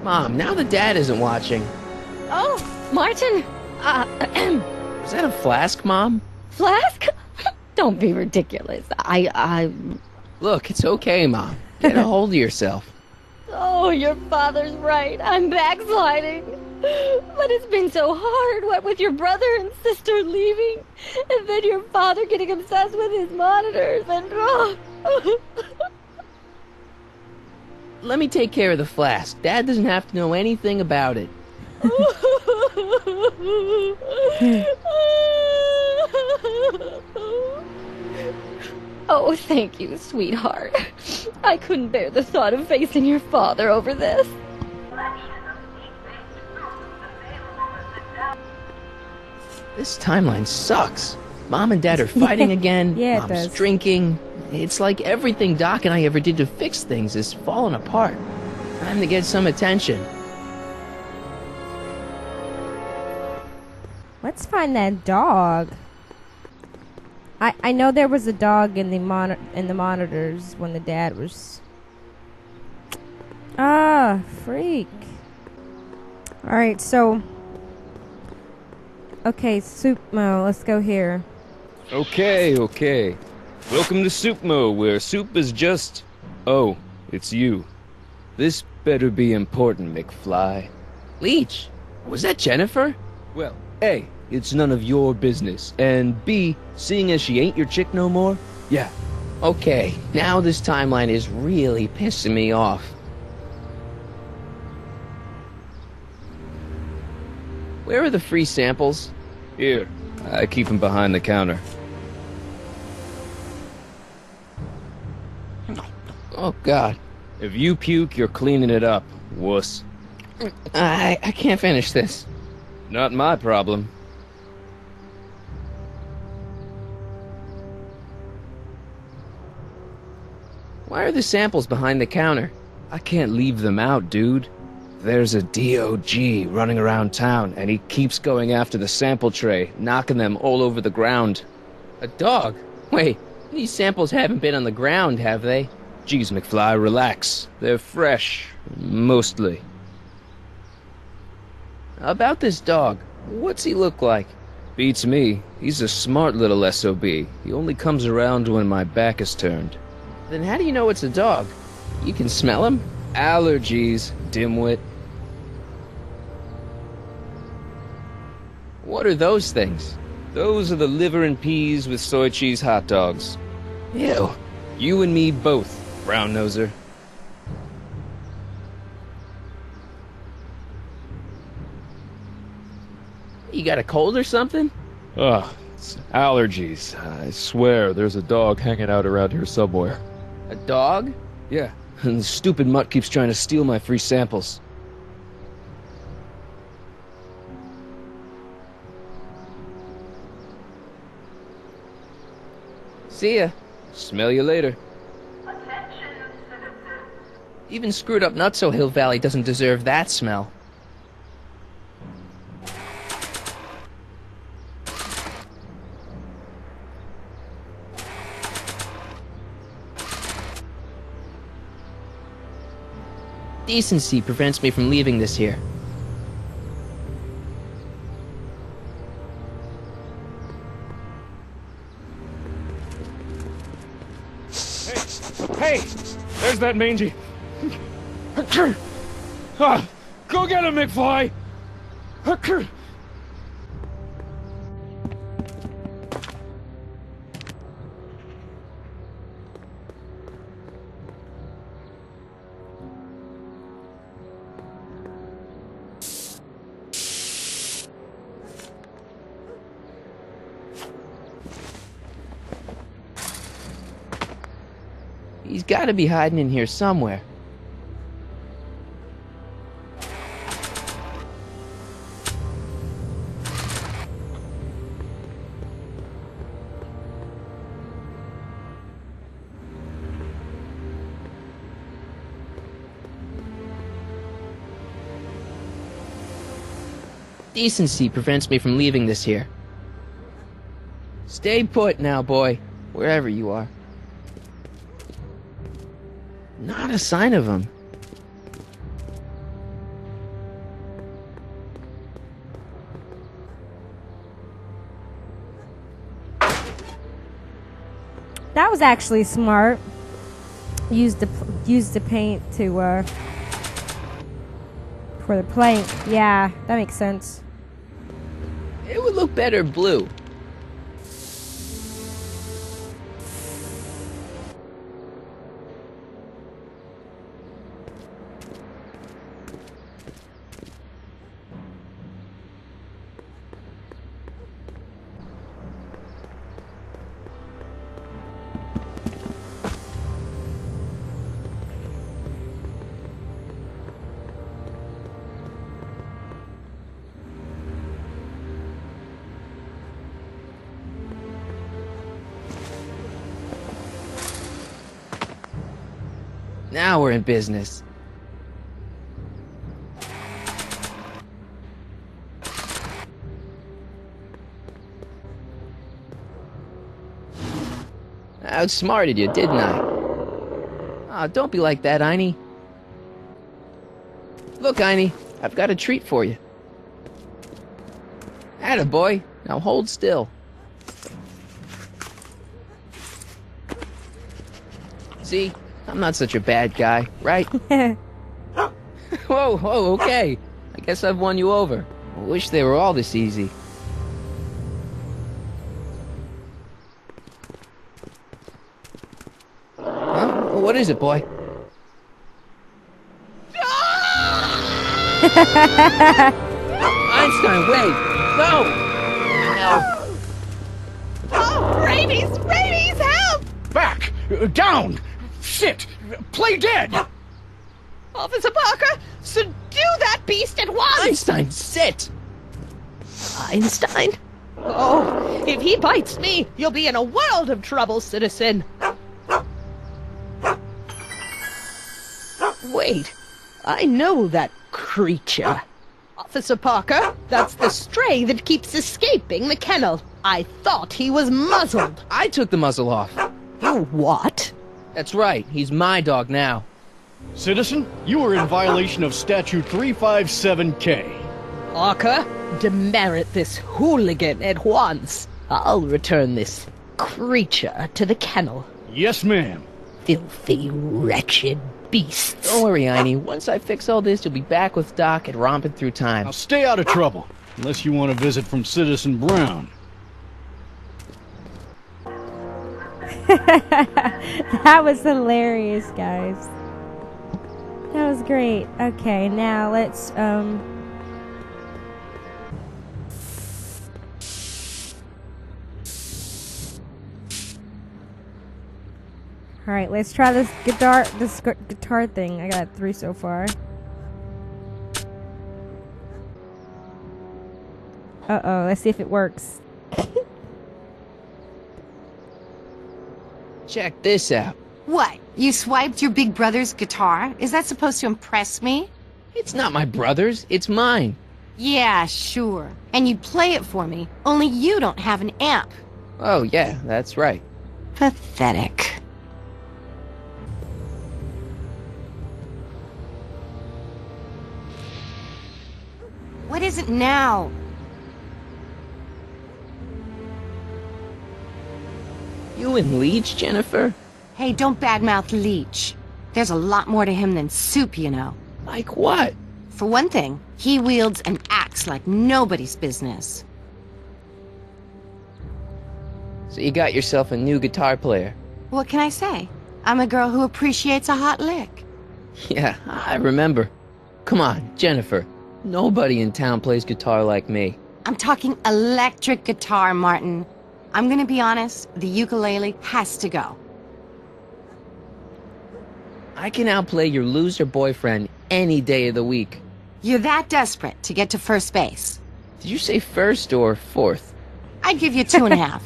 Mom, now that Dad isn't watching. Oh, Martin, Is that a flask, Mom? Flask? Don't be ridiculous. Look, it's okay, Mom. Get a hold of yourself. Oh, your father's right. I'm backsliding. But it's been so hard, what with your brother and sister leaving, and then your father getting obsessed with his monitors, and... Let me take care of the flask. Dad doesn't have to know anything about it. Oh, thank you, sweetheart. I couldn't bear the thought of facing your father over this. This timeline sucks. Mom and Dad are fighting again. Yeah, it Mom's does. drinking. It's like everything Doc and I ever did to fix things is falling apart. Time to get some attention. Let's find that dog. I know there was a dog in the monitors when the dad was. Ah, freak. All right, so. Okay, Supmo, let's go here. Okay. Welcome to Supmo, where soup is just... Oh, it's you. This better be important, McFly. Leech, was that Jennifer? Well, A, it's none of your business, and B, seeing as she ain't your chick no more, yeah. Okay, now this timeline is really pissing me off. Where are the free samples? Here, I keep them behind the counter. Oh, God. If you puke, you're cleaning it up, wuss. I can't finish this. Not my problem. Why are the samples behind the counter? I can't leave them out, dude. There's a DOG running around town, and he keeps going after the sample tray, knocking them all over the ground. A dog? Wait, these samples haven't been on the ground, have they? Geez, McFly, relax. They're fresh. Mostly. About this dog, what's he look like? Beats me. He's a smart little SOB. He only comes around when my back is turned. Then how do you know it's a dog? You can smell him? Allergies, dimwit. What are those things? Those are the liver and peas with soy cheese hot dogs. Ew. You and me both, brown noser. You got a cold or something? Ugh, it's allergies. I swear there's a dog hanging out around here somewhere. A dog? Yeah, and the stupid mutt keeps trying to steal my free samples. See ya. Smell you later. Even screwed up Nutso Hill Valley doesn't deserve that smell. Decency prevents me from leaving this here. that mangy? Go get him, McFly! He's gotta be hiding in here somewhere. Decency prevents me from leaving this here. Stay put now, boy, wherever you are. Not a sign of him. That was actually smart. Use the paint to for the plank. Yeah, that makes sense. It would look better blue. Now we're in business. I outsmarted you, didn't I? Oh, don't be like that, Einie. Look, Einie, I've got a treat for you. Attaboy, now hold still. See? I'm not such a bad guy, right? Whoa, okay. I guess I've won you over. I wish they were all this easy. Huh? What is it, boy? Einstein, wait! No! Oh, rabies! Rabies, help! Back! Down! Sit! Play dead! Officer Parker, subdue that beast at once! Einstein, sit! Einstein? Oh, if he bites me, you'll be in a world of trouble, citizen. Wait, I know that creature. Officer Parker, that's the stray that keeps escaping the kennel. I thought he was muzzled. I took the muzzle off. You what? That's right, he's my dog now. Citizen, you are in violation of Statute 357K. Parker, demerit this hooligan at once. I'll return this creature to the kennel. Yes, ma'am. Filthy, wretched beasts. Don't worry, Einie. Once I fix all this, you'll be back with Doc and romping through time. Now stay out of trouble, unless you want a visit from Citizen Brown. That was hilarious, guys. That was great. Okay, now let's Alright, let's try this guitar thing. I got 3 so far. Uh-oh, let's see if it works. Check this out. What? You swiped your big brother's guitar? Is that supposed to impress me? It's not my brother's, it's mine. Yeah, sure. And you'd play it for me, only you don't have an amp. Oh, yeah, that's right. Pathetic. What is it now? You and Leech, Jennifer? Hey, don't badmouth Leech. There's a lot more to him than soup, you know. Like what? For one thing, he wields an axe like nobody's business. So you got yourself a new guitar player. What can I say? I'm a girl who appreciates a hot lick. Yeah, I remember. Come on, Jennifer. Nobody in town plays guitar like me. I'm talking electric guitar, Martin. I'm gonna be honest, the ukulele has to go. I can outplay your loser boyfriend any day of the week. You're that desperate to get to first base. Did you say first or fourth? I'd give you 2.5.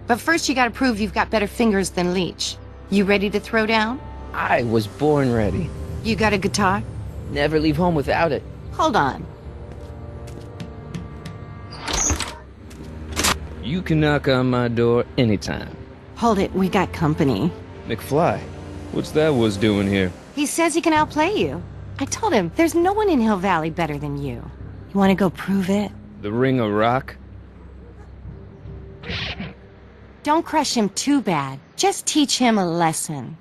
But first you gotta prove you've got better fingers than Leech. You ready to throw down? I was born ready. You got a guitar? Never leave home without it. Hold on. You can knock on my door anytime. Hold it, we got company. McFly, what's that was doing here? He says he can outplay you. I told him, there's no one in Hill Valley better than you. You wanna go prove it? The Ring of Rock? Don't crush him too bad. Just teach him a lesson.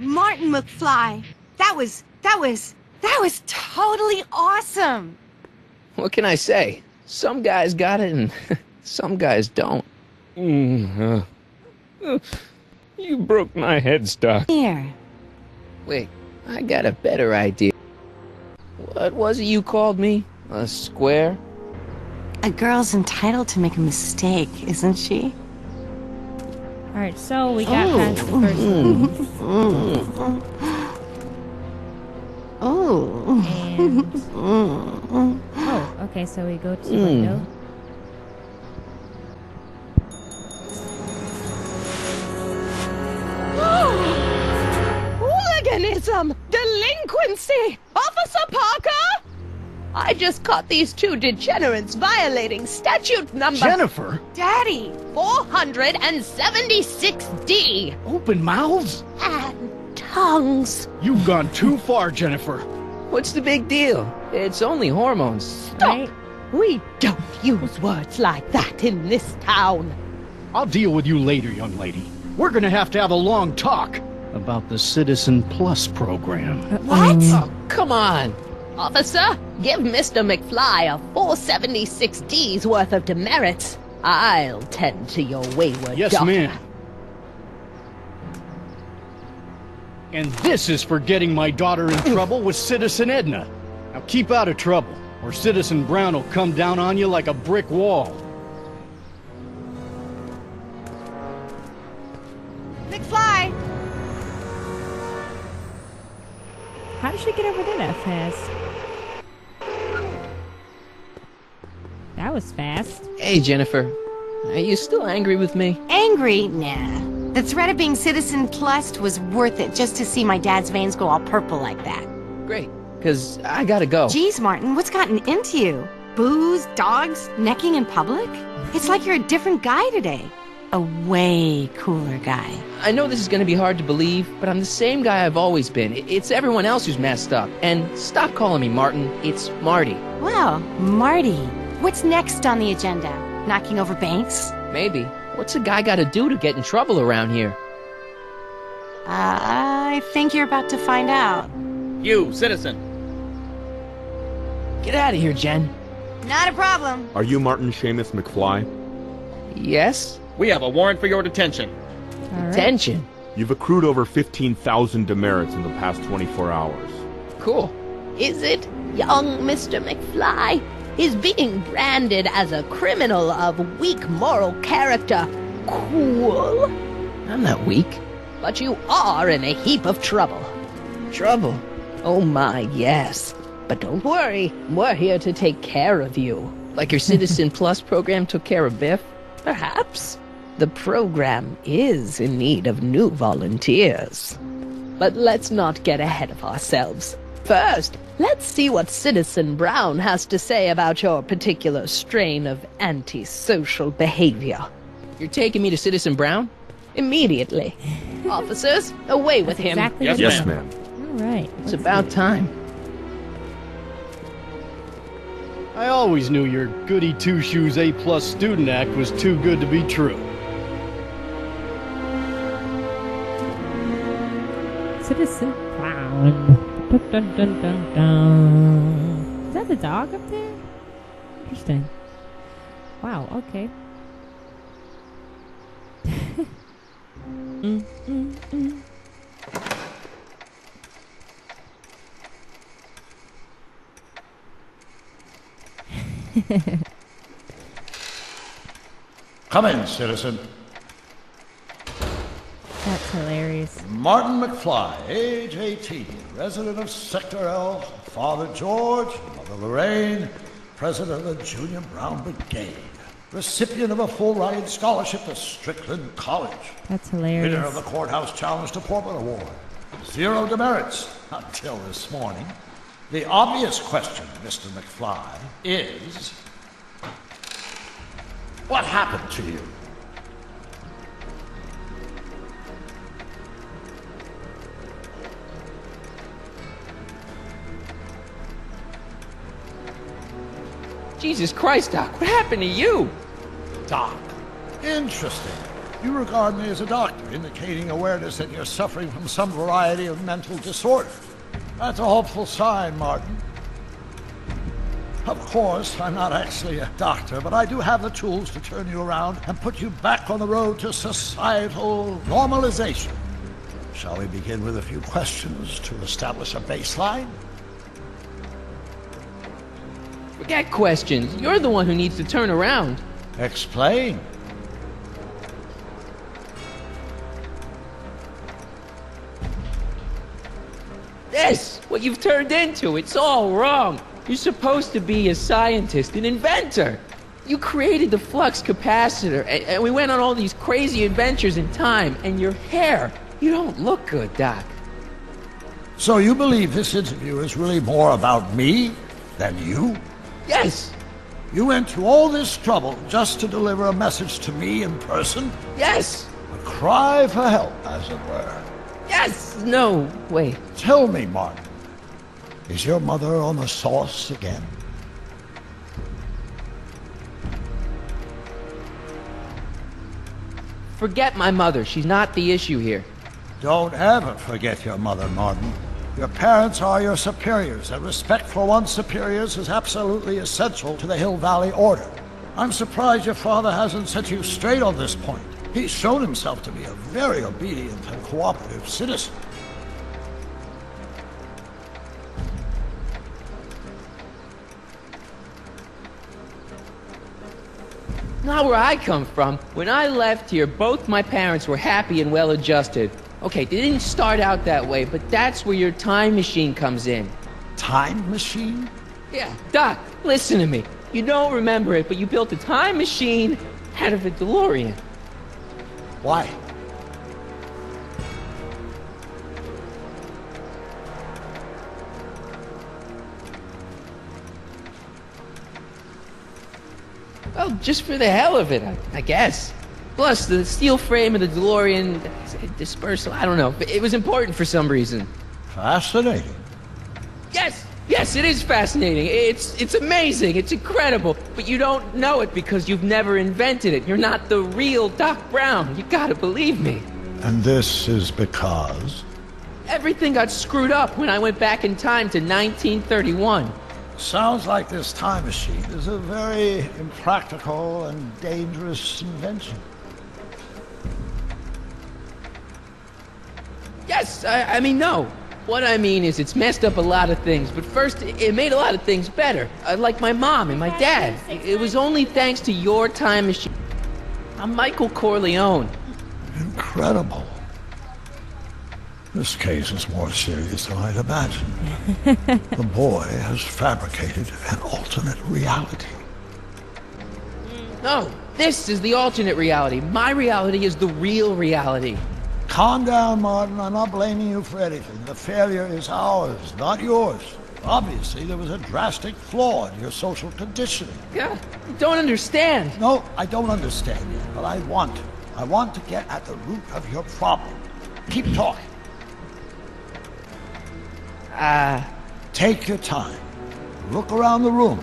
Martin McFly, that was totally awesome. What can I say? Some guys got it and some guys don't. You broke my headstock. Here. Wait, I got a better idea. What was it you called me? A square? A girl's entitled to make a mistake, isn't she? Alright, so we got past the first one. And... oh, okay, so we go to the window. Hooliganism! Delinquency! Officer Parker! I just caught these two degenerates violating statute number... Jennifer! Daddy! 476D! Open mouths? And tongues. You've gone too far, Jennifer. What's the big deal? It's only hormones. Stop! We don't use words like that in this town. I'll deal with you later, young lady. We're gonna have to have a long talk about the Citizen Plus program. What? Oh, come on. Officer, give Mr. McFly a 476D's worth of demerits. I'll tend to your wayward Yes, daughter. ma'am. And this is for getting my daughter in trouble with Citizen Edna. Now keep out of trouble, or Citizen Brown will come down on you like a brick wall. McFly! How did she get over there that fast? That was fast. Hey, Jennifer. Are you still angry with me? Angry? Nah. The threat of being Citizen Plus was worth it just to see my dad's veins go all purple like that. Great, because I gotta go. Geez, Martin, what's gotten into you? Booze, dogs, necking in public? It's like you're a different guy today. A way cooler guy. I know this is gonna be hard to believe, but I'm the same guy I've always been. It's everyone else who's messed up. And stop calling me Martin. It's Marty. Well, Marty, what's next on the agenda? Knocking over banks? Maybe. What's a guy gotta do to get in trouble around here? I think you're about to find out. You, citizen. Get out of here, Jen. Not a problem. Are you Martin Seamus McFly? Yes? We have a warrant for your detention. Detention? You've accrued over 15,000 demerits in the past 24 hours. Cool. Is it, young Mr. McFly? Is being branded as a criminal of weak moral character cool? I'm not weak. But you are in a heap of trouble. Trouble? Oh my, yes. But don't worry, we're here to take care of you. Like your Citizen Plus program took care of Biff? Perhaps. The program is in need of new volunteers. But let's not get ahead of ourselves. First, let's see what Citizen Brown has to say about your particular strain of antisocial behavior. You're taking me to Citizen Brown? Immediately. Officers, away with him. Exactly. Yes, ma'am. All right. It's about time. I always knew your goody two-shoes A+ student act was too good to be true. Citizen Brown. Dun, dun, dun, dun, dun. Is that the dog up there? Interesting. Wow, okay. Come in, citizen. That's hilarious. Martin McFly, age 18, resident of Sector L, Father George, Mother Lorraine, president of the Junior Brown Brigade, recipient of a full-ride scholarship to Strickland College. That's hilarious. Winner of the Courthouse Challenge to Portland Award. 0 demerits until this morning. The obvious question, Mr. McFly, is... what happened to you? Jesus Christ, Doc, what happened to you? Doc. Interesting. You regard me as a doctor, indicating awareness that you're suffering from some variety of mental disorder. That's a hopeful sign, Martin. Of course, I'm not actually a doctor, but I do have the tools to turn you around and put you back on the road to societal normalization. Shall we begin with a few questions to establish a baseline? Forget questions. You're the one who needs to turn around. Explain. This, what you've turned into, it's all wrong. You're supposed to be a scientist, an inventor. You created the flux capacitor, and we went on all these crazy adventures in time, and your hair, you don't look good, Doc. So you believe this interview is really more about me than you? Yes. You went to all this trouble just to deliver a message to me in person? Yes. A cry for help, as it were. Yes! No, wait. Tell me, Martin. Is your mother on the sauce again? Forget my mother. She's not the issue here. Don't ever forget your mother, Martin. Your parents are your superiors, and respect for one's superiors is absolutely essential to the Hill Valley Order. I'm surprised your father hasn't set you straight on this point. He's shown himself to be a very obedient and cooperative citizen. Not where I come from. When I left here, both my parents were happy and well-adjusted. Okay, they didn't start out that way, but that's where your time machine comes in. Time machine? Yeah, Doc, listen to me. You don't remember it, but you built a time machine out of a DeLorean. Why? Well, just for the hell of it, I guess. Plus, the steel frame of the DeLorean dispersal, I don't know. It was important for some reason. Fascinating. Yes, it is fascinating. It's amazing. It's incredible. But you don't know it because you've never invented it. You're not the real Doc Brown. You gotta believe me. And this is because? Everything got screwed up when I went back in time to 1931. Sounds like this time machine is a very impractical and dangerous invention. Yes, I mean, no. What I mean is it's messed up a lot of things, but first, it made a lot of things better. Like my mom and my dad. It was only thanks to your time machine. I'm Michael Corleone. Incredible. This case is more serious than I'd imagined. The boy has fabricated an alternate reality. No, this is the alternate reality. My reality is the real reality. Calm down, Martin. I'm not blaming you for anything. The failure is ours, not yours. Obviously, there was a drastic flaw in your social conditioning. Yeah, you don't understand. No, I don't understand yet, but I want to. I want to get at the root of your problem. Keep talking. Take your time. Look around the room.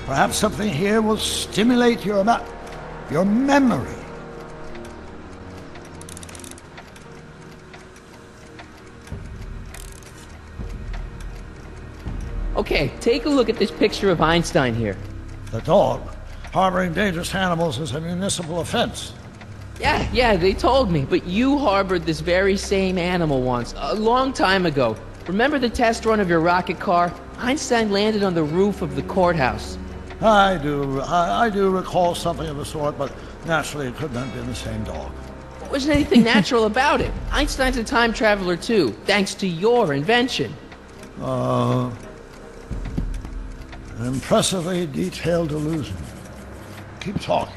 Perhaps something here will stimulate your memory. Okay, take a look at this picture of Einstein here. The dog. Harboring dangerous animals is a municipal offense. Yeah, they told me, but you harbored this very same animal once, a long time ago. Remember the test run of your rocket car? Einstein landed on the roof of the courthouse. I do recall something of the sort, but naturally it couldn't have been the same dog. There wasn't anything natural about it. Einstein's a time traveler too, thanks to your invention. An impressively detailed illusion. Keep talking.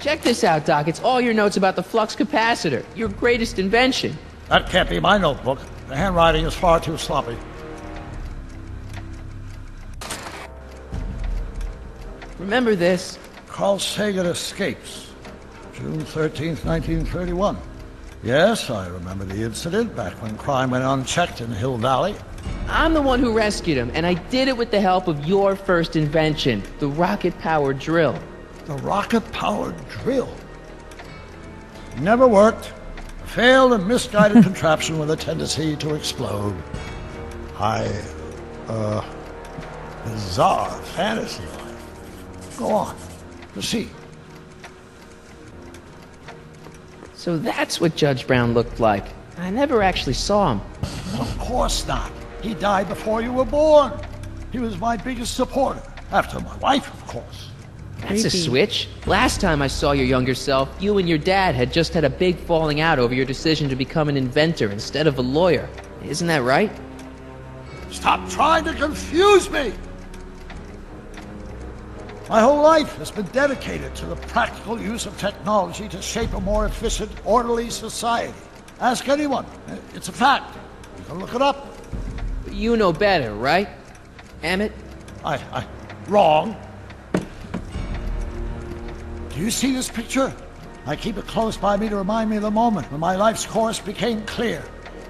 Check this out, Doc. It's all your notes about the flux capacitor, your greatest invention. That can't be my notebook. The handwriting is far too sloppy. Remember this? Carl Sagan escapes. June 13th, 1931. Yes, I remember the incident back when crime went unchecked in Hill Valley. I'm the one who rescued him, and I did it with the help of your first invention, the rocket-powered drill. The rocket-powered drill? Never worked. A failed and misguided contraption with a tendency to explode. Bizarre fantasy life. Go on. Proceed. So that's what Judge Brown looked like. I never actually saw him. Of course not. He died before you were born. He was my biggest supporter. After my wife, of course. That's a switch. Last time I saw your younger self, you and your dad had just had a big falling out over your decision to become an inventor instead of a lawyer. Isn't that right? Stop trying to confuse me! My whole life has been dedicated to the practical use of technology to shape a more efficient, orderly society. Ask anyone. It's a fact. You can look it up. You know better, right, Emmett? Wrong. Do you see this picture? I keep it close by me to remind me of the moment when my life's course became clear.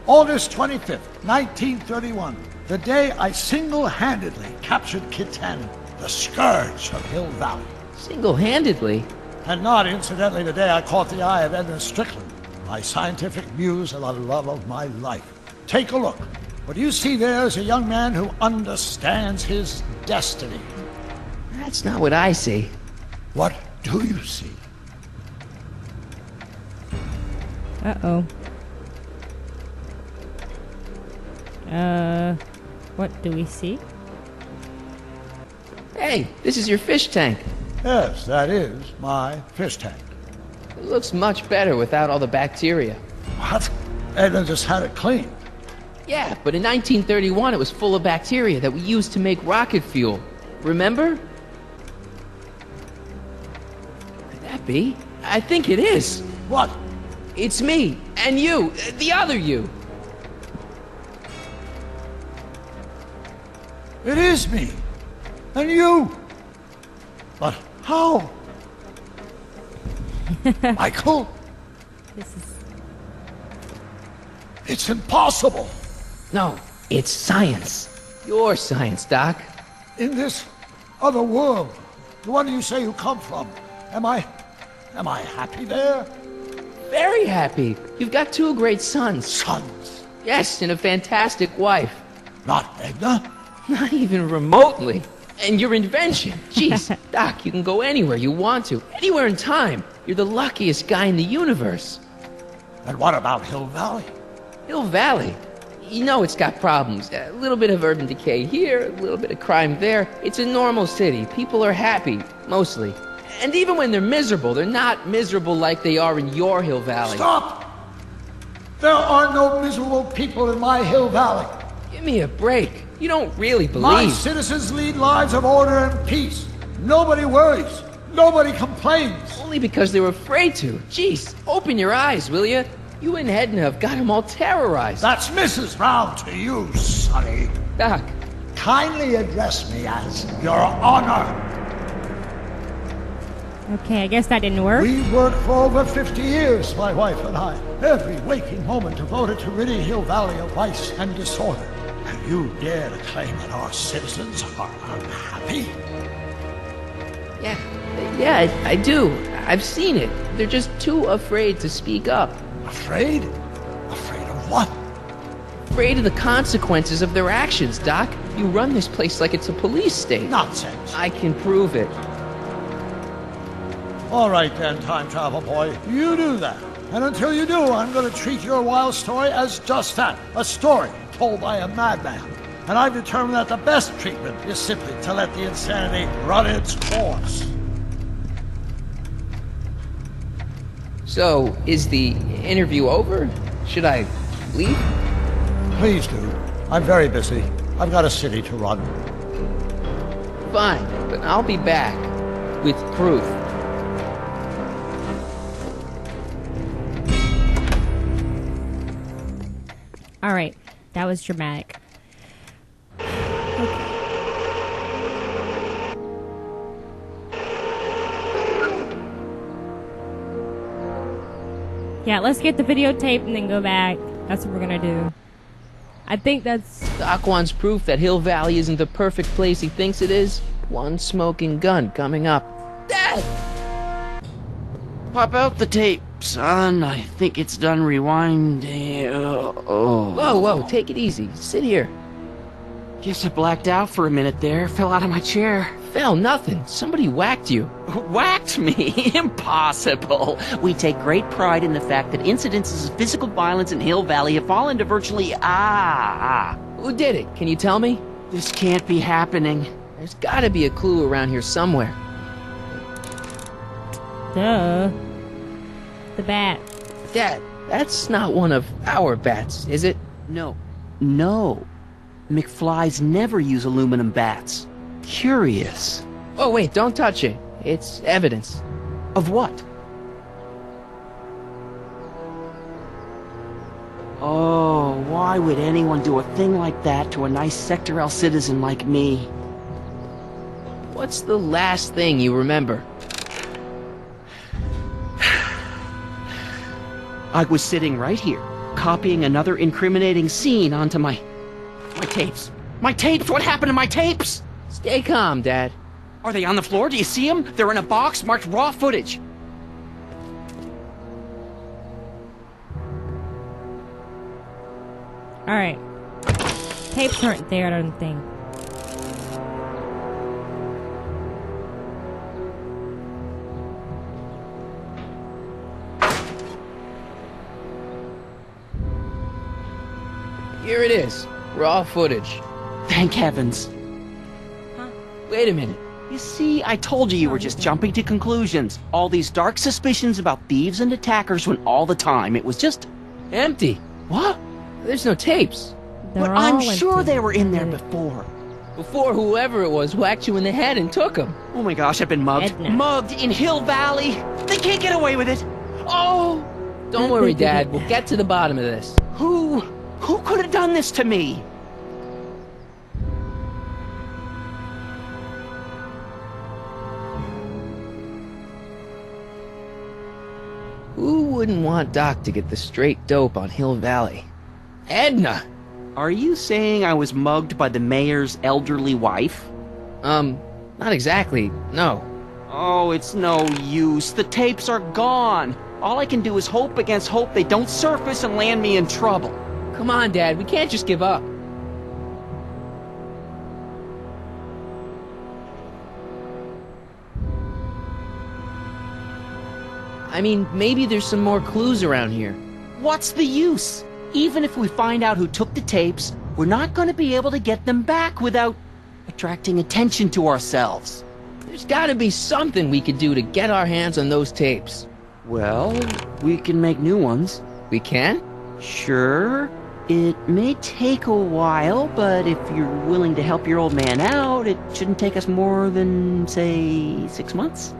August 25th, 1931. The day I single-handedly captured Kitani, the scourge of Hill Valley. Single-handedly? And not, incidentally, the day I caught the eye of Edna Strickland, my scientific muse and the love of my life. Take a look. What you see there is a young man who understands his destiny. That's not what I see. What do you see? Uh-oh. What do we see? Hey, this is your fish tank. Yes, that is my fish tank. It looks much better without all the bacteria. What? Edna just had it cleaned. Yeah, but in 1931 it was full of bacteria that we used to make rocket fuel. Remember? Could that be? I think it is. What? It's me, and you, the other you. It is me. And you. But how? Michael? This is... It's impossible. No, it's science. Your science, Doc. In this other world, the one you say you come from, am I happy there? Very happy. You've got 2 great sons. Sons? Yes, and a fantastic wife. Not Edna? Not even remotely. And your invention. Jeez, Doc, you can go anywhere you want to. Anywhere in time. You're the luckiest guy in the universe. And what about Hill Valley? Hill Valley? You know it's got problems. A little bit of urban decay here, a little bit of crime there. It's a normal city. People are happy, mostly. And even when they're miserable, they're not miserable like they are in your Hill Valley. Stop! There are no miserable people in my Hill Valley. Give me a break. You don't really believe... My citizens lead lives of order and peace. Nobody worries. Nobody complains. Only because they were afraid to. Jeez, open your eyes, will you? You and Edna have got them all terrorized. That's Mrs. Brown to you, Sonny. Doc. Kindly address me as Your Honor. Okay, I guess that didn't work. We worked for over 50 years, my wife and I. Every waking moment devoted to ridding Hill Valley of vice and disorder. And you dare to claim that our citizens are unhappy? Yeah, I do. I've seen it. They're just too afraid to speak up. Afraid? Afraid of what? Afraid of the consequences of their actions, Doc. You run this place like it's a police state. Nonsense. I can prove it. All right then, time travel boy. You do that. And until you do, I'm going to treat your wild story as just that. A story told by a madman. And I've determined that the best treatment is simply to let the insanity run its course. So, is the interview over? Should I leave? Please do. I'm very busy. I've got a city to run. Fine, but I'll be back with proof. Alright, that was dramatic. Yeah, let's get the videotape and then go back. That's what we're gonna do. I think that's... Doc wants proof that Hill Valley isn't the perfect place he thinks it is. One smoking gun coming up. Dad! Pop out the tape, son. I think it's done rewinding. Whoa, take it easy. Sit here. Guess I blacked out for a minute there. Fell out of my chair. Fell nothing. Somebody whacked you. Whacked me? Impossible. We take great pride in the fact that incidences of physical violence in Hill Valley have fallen to virtually... Who did it? Can you tell me? This can't be happening. There's gotta be a clue around here somewhere. Duh. The bat. Dad, that's not one of our bats, is it? No. McFlys never use aluminum bats. Curious. Oh, wait, don't touch it. It's evidence. Of what? Oh, why would anyone do a thing like that to a nice Sector L citizen like me? What's the last thing you remember? I was sitting right here, copying another incriminating scene onto my tapes. My tapes! What happened to my tapes? Stay calm, Dad. Are they on the floor? Do you see them? They're in a box marked raw footage. Alright. Tapes aren't there, I don't think. Here it is. Raw footage. Thank heavens. Wait a minute. You see, I told you were just jumping to conclusions. All these dark suspicions about thieves and attackers when all the time it was just empty. What? There's no tapes. But I'm sure they were in there before. Before whoever it was whacked you in the head and took them. Oh my gosh, I've been mugged. Edna. Mugged in Hill Valley. They can't get away with it. Oh! Don't worry, Dad. We'll get to the bottom of this. Who could have done this to me? Who wouldn't want Doc to get the straight dope on Hill Valley? Edna! Are you saying I was mugged by the mayor's elderly wife? Not exactly, no. Oh, it's no use. The tapes are gone. All I can do is hope against hope they don't surface and land me in trouble. Come on, Dad, we can't just give up. I mean, maybe there's some more clues around here. What's the use? Even if we find out who took the tapes, we're not going to be able to get them back without attracting attention to ourselves. There's gotta be something we could do to get our hands on those tapes. Well, we can make new ones. We can? Sure. It may take a while, but if you're willing to help your old man out, it shouldn't take us more than, say, 6 months.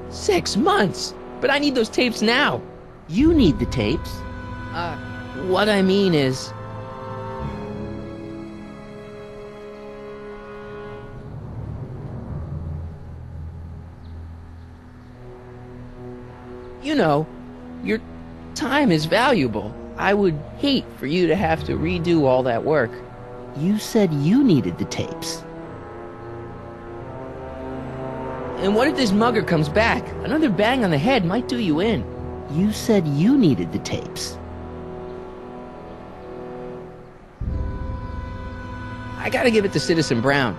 6 months? But I need those tapes now. You need the tapes. What I mean is... You know, your time is valuable. I would hate for you to have to redo all that work. You said you needed the tapes. And what if this mugger comes back? Another bang on the head might do you in. You said you needed the tapes. I gotta give it to Citizen Brown.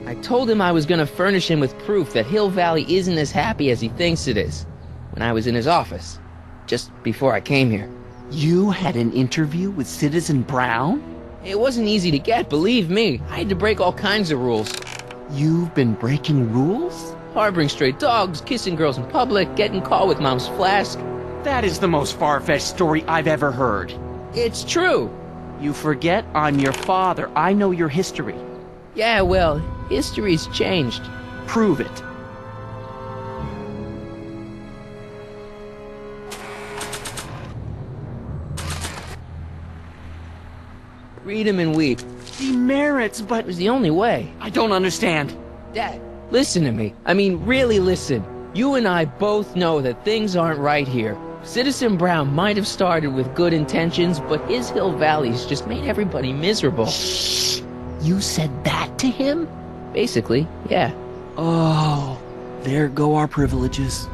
I told him I was gonna furnish him with proof that Hill Valley isn't as happy as he thinks it is when I was in his office, just before I came here. You had an interview with Citizen Brown? It wasn't easy to get, believe me. I had to break all kinds of rules. You've been breaking rules? Harboring stray dogs, kissing girls in public, getting caught with Mom's flask. That is the most far-fetched story I've ever heard. It's true. You forget I'm your father. I know your history. Yeah, well, history's changed. Prove it. Read him and weep. Demerits, but... It was the only way. I don't understand. Dad, listen to me. I mean, really listen. You and I both know that things aren't right here. Citizen Brown might have started with good intentions, but his Hill Valley's just made everybody miserable. Shh! You said that to him? Basically, yeah. Oh, there go our privileges.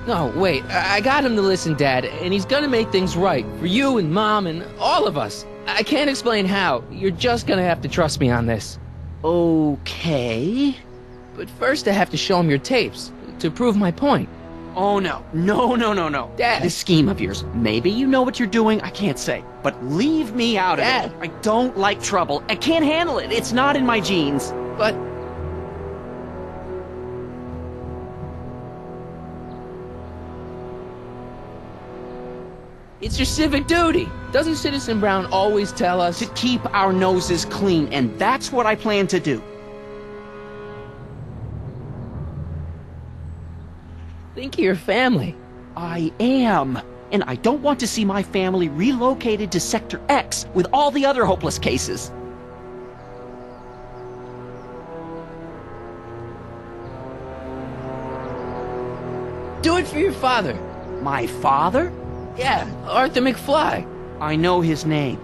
No, wait, I got him to listen, Dad, and he's gonna make things right for you and Mom and all of us. I can't explain how. You're just gonna have to trust me on this. Okay. But first I have to show him your tapes, to prove my point. Oh, no. No. Dad. This scheme of yours, maybe you know what you're doing, I can't say. But leave me out of Dad. it. I don't like trouble. I can't handle it. It's not in my genes. But... it's your civic duty. Doesn't Citizen Brown always tell us to keep our noses clean, and that's what I plan to do. Think of your family. I am. And I don't want to see my family relocated to Sector X with all the other hopeless cases. Do it for your father. My father? Yeah, Arthur McFly. I know his name.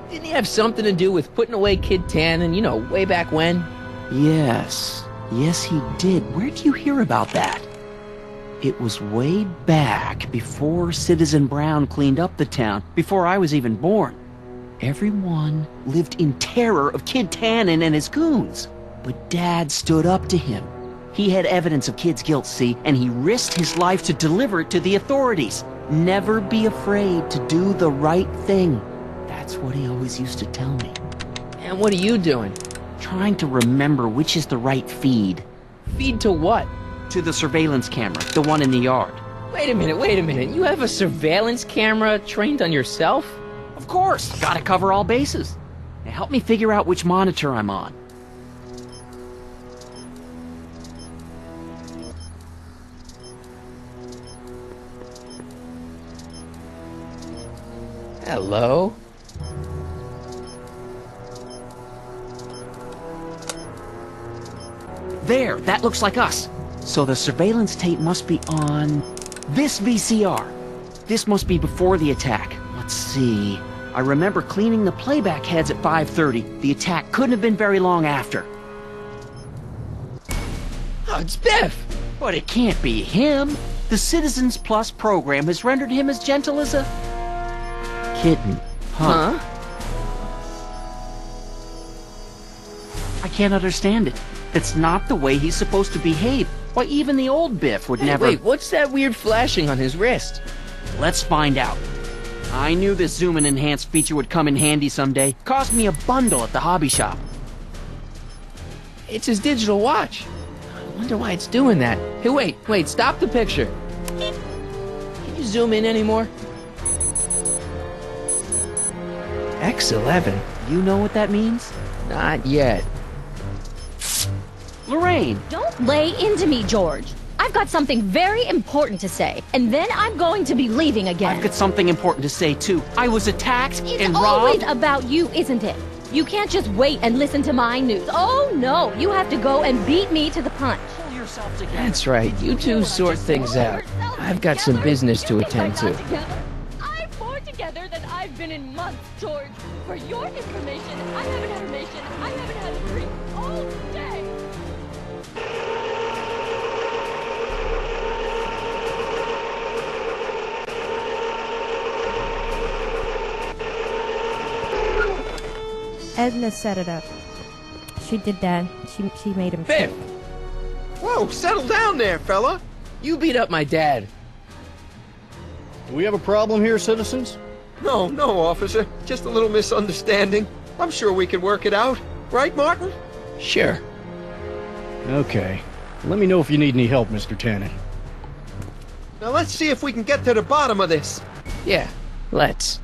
Didn't he have something to do with putting away Kid Tannen, way back when? Yes. Yes, he did. Where'd you hear about that? It was way back before Citizen Brown cleaned up the town, before I was even born. Everyone lived in terror of Kid Tannen and his goons. But Dad stood up to him. He had evidence of Kid's guilt, see, and he risked his life to deliver it to the authorities. Never be afraid to do the right thing. That's what he always used to tell me. And what are you doing? Trying to remember which is the right feed. Feed to what? To the surveillance camera, the one in the yard. Wait a minute. You have a surveillance camera trained on yourself? Of course. Gotta cover all bases. Now help me figure out which monitor I'm on. Hello? There, that looks like us. So the surveillance tape must be on this VCR. This must be before the attack. Let's see. I remember cleaning the playback heads at 5:30. The attack couldn't have been very long after. Oh, it's Biff! But it can't be him. The Citizens Plus program has rendered him as gentle as a kitten. Huh? I can't understand it. It's not the way he's supposed to behave. Why, even the old Biff would never... Wait, what's that weird flashing on his wrist? Let's find out. I knew this zoom and enhance feature would come in handy someday. Cost me a bundle at the hobby shop. It's his digital watch. I wonder why it's doing that. Hey, wait, stop the picture. Can you zoom in anymore? X11. You know what that means? Not yet. Lorraine! Don't lay into me, George. I've got something very important to say, and then I'm going to be leaving again. I've got something important to say, too. I was attacked and robbed. It's always about you, isn't it? You can't just wait and listen to my news. Oh, no. You have to go and beat me to the punch. Pull yourself together. That's right. You two sort things out. I've got some business to attend to. I'm more together than I've been in months, George. For your information, I haven't had a drink all day. Edna set it up. She did that. She made him. Biff! Whoa, settle down there, fella. You beat up my dad. Do we have a problem here, citizens? No, officer. Just a little misunderstanding. I'm sure we can work it out. Right, Martin? Sure. Okay. Let me know if you need any help, Mr. Tannen. Now let's see if we can get to the bottom of this. Yeah, let's.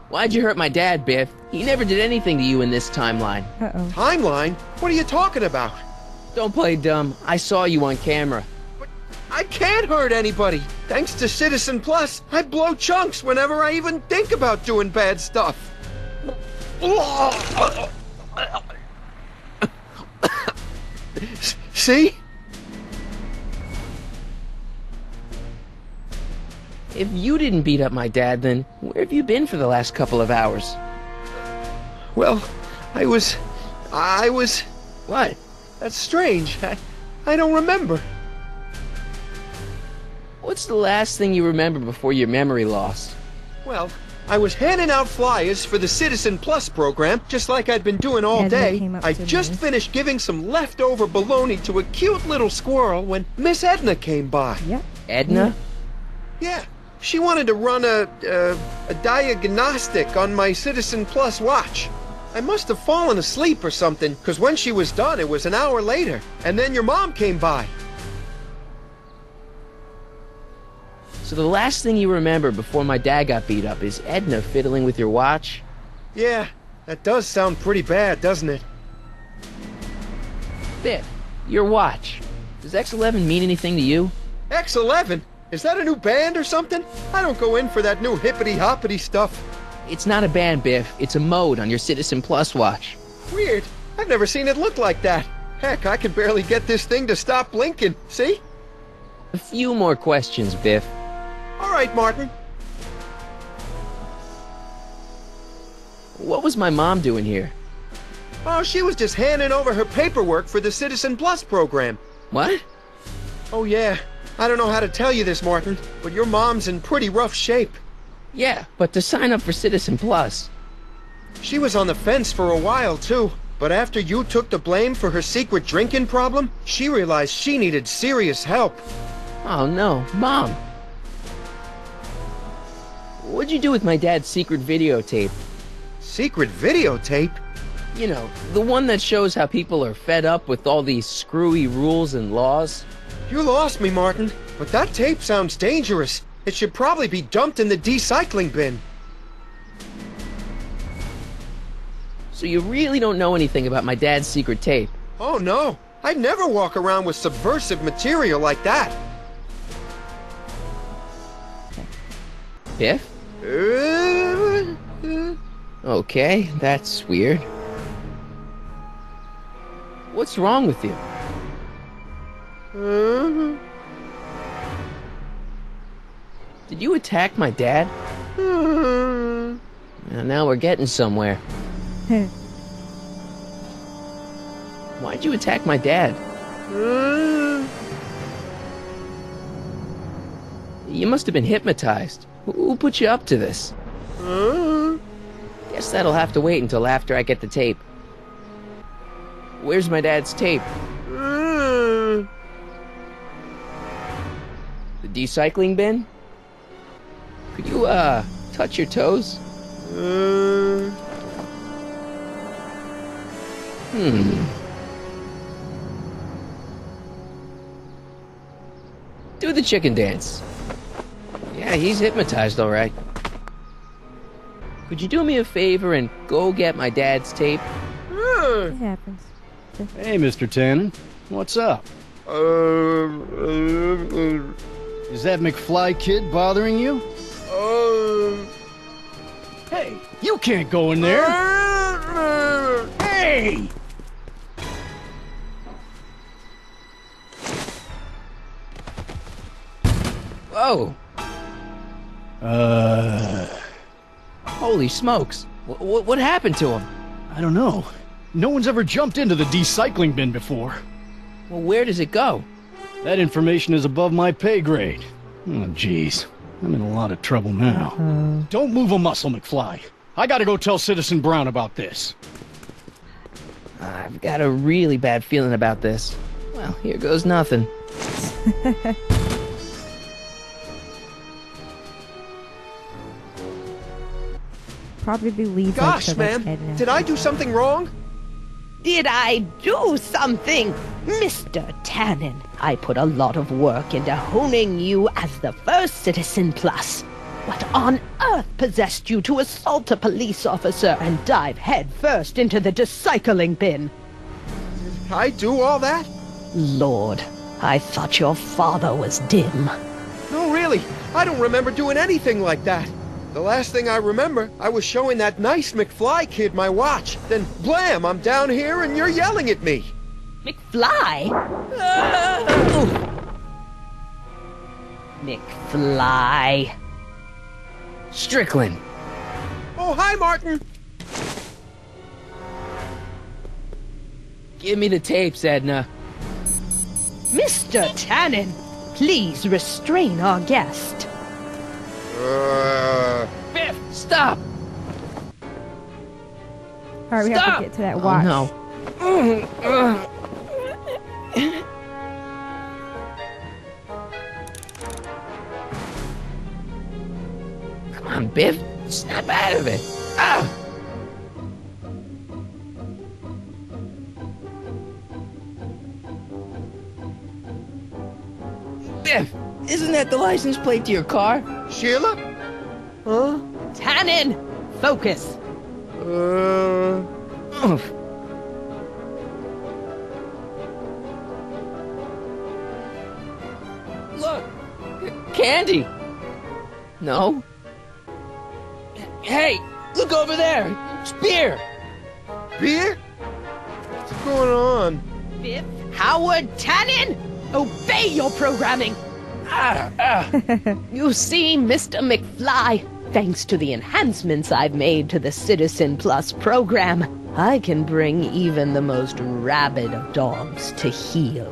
Why'd you hurt my dad, Biff? He never did anything to you in this timeline. Uh-oh. Timeline? What are you talking about? Don't play dumb. I saw you on camera. But I can't hurt anybody. Thanks to Citizen Plus, I blow chunks whenever I even think about doing bad stuff. See? If you didn't beat up my dad, then where have you been for the last couple of hours? Well, I was... What? That's strange. I don't remember. What's the last thing you remember before your memory lost? Well, I was handing out flyers for the Citizen Plus program, just like I'd been doing all day. I just finished giving some leftover bologna to a cute little squirrel when Miss Edna came by. Yep. Edna? Yeah. She wanted to run a diagnostic on my Citizen Plus watch. I must have fallen asleep or something, because when she was done, it was an hour later. And then your mom came by. So the last thing you remember before my dad got beat up is Edna fiddling with your watch? Yeah, that does sound pretty bad, doesn't it? Biff, your watch. Does X11 mean anything to you? X11? Is that a new band or something? I don't go in for that new hippity-hoppity stuff. It's not a band, Biff. It's a mode on your Citizen Plus watch. Weird. I've never seen it look like that. Heck, I can barely get this thing to stop blinking. See? A few more questions, Biff. All right, Martin. What was my mom doing here? Oh, she was just handing over her paperwork for the Citizen Plus program. What? Oh, yeah. I don't know how to tell you this, Martin, but your mom's in pretty rough shape. Yeah, but to sign up for Citizen Plus. She was on the fence for a while, too. But after you took the blame for her secret drinking problem, she realized she needed serious help. Oh, no. Mom! What'd you do with my dad's secret videotape? Secret videotape? You know, the one that shows how people are fed up with all these screwy rules and laws. You lost me, Martin, but that tape sounds dangerous. It should probably be dumped in the recycling bin. So you really don't know anything about my dad's secret tape? Oh, no. I'd never walk around with subversive material like that. Biff? Okay, that's weird. What's wrong with you? Did you attack my dad? Now we're getting somewhere. Why'd you attack my dad? You must have been hypnotized. Who put you up to this? Guess that'll have to wait until after I get the tape. Where's my dad's tape? The recycling bin? Could you, touch your toes? Do the chicken dance. Yeah, he's hypnotized, all right. Could you do me a favor and go get my dad's tape? It happens. Hey, Mr. Tannen. What's up? Is that McFly kid bothering you? Hey, you can't go in there! Hey! Whoa! Holy smokes! What happened to him? I don't know. No one's ever jumped into the recycling bin before. Well, where does it go? That information is above my pay grade. Oh, jeez. I'm in a lot of trouble now. Don't move a muscle, McFly. I gotta go tell Citizen Brown about this. I've got a really bad feeling about this. Well, here goes nothing. Probably leads. Gosh, man, did I do something wrong? Did I do something? Mr. Tannen, I put a lot of work into honing you as the first Citizen Plus. What on earth possessed you to assault a police officer and dive headfirst into the recycling bin? Did I do all that? Lord, I thought your father was dim. No, really. I don't remember doing anything like that. The last thing I remember, I was showing that nice McFly kid my watch. Then, blam, I'm down here and you're yelling at me. McFly? McFly. Strickland. Oh, hi, Martin. Give me the tapes, Edna. Mr. Tannen, please restrain our guest. Biff, stop! Alright, we have to get to that watch. Oh, no. Come on, Biff. Snap out of it. Ah! Biff, isn't that the license plate to your car? Sheila? Huh? Tannen, focus. Look, candy. No. Hey, look over there. It's beer. Beer? What's going on? Biff Howard Tannen, obey your programming. You see, Mr. McFly, thanks to the enhancements I've made to the Citizen Plus program, I can bring even the most rabid of dogs to heel.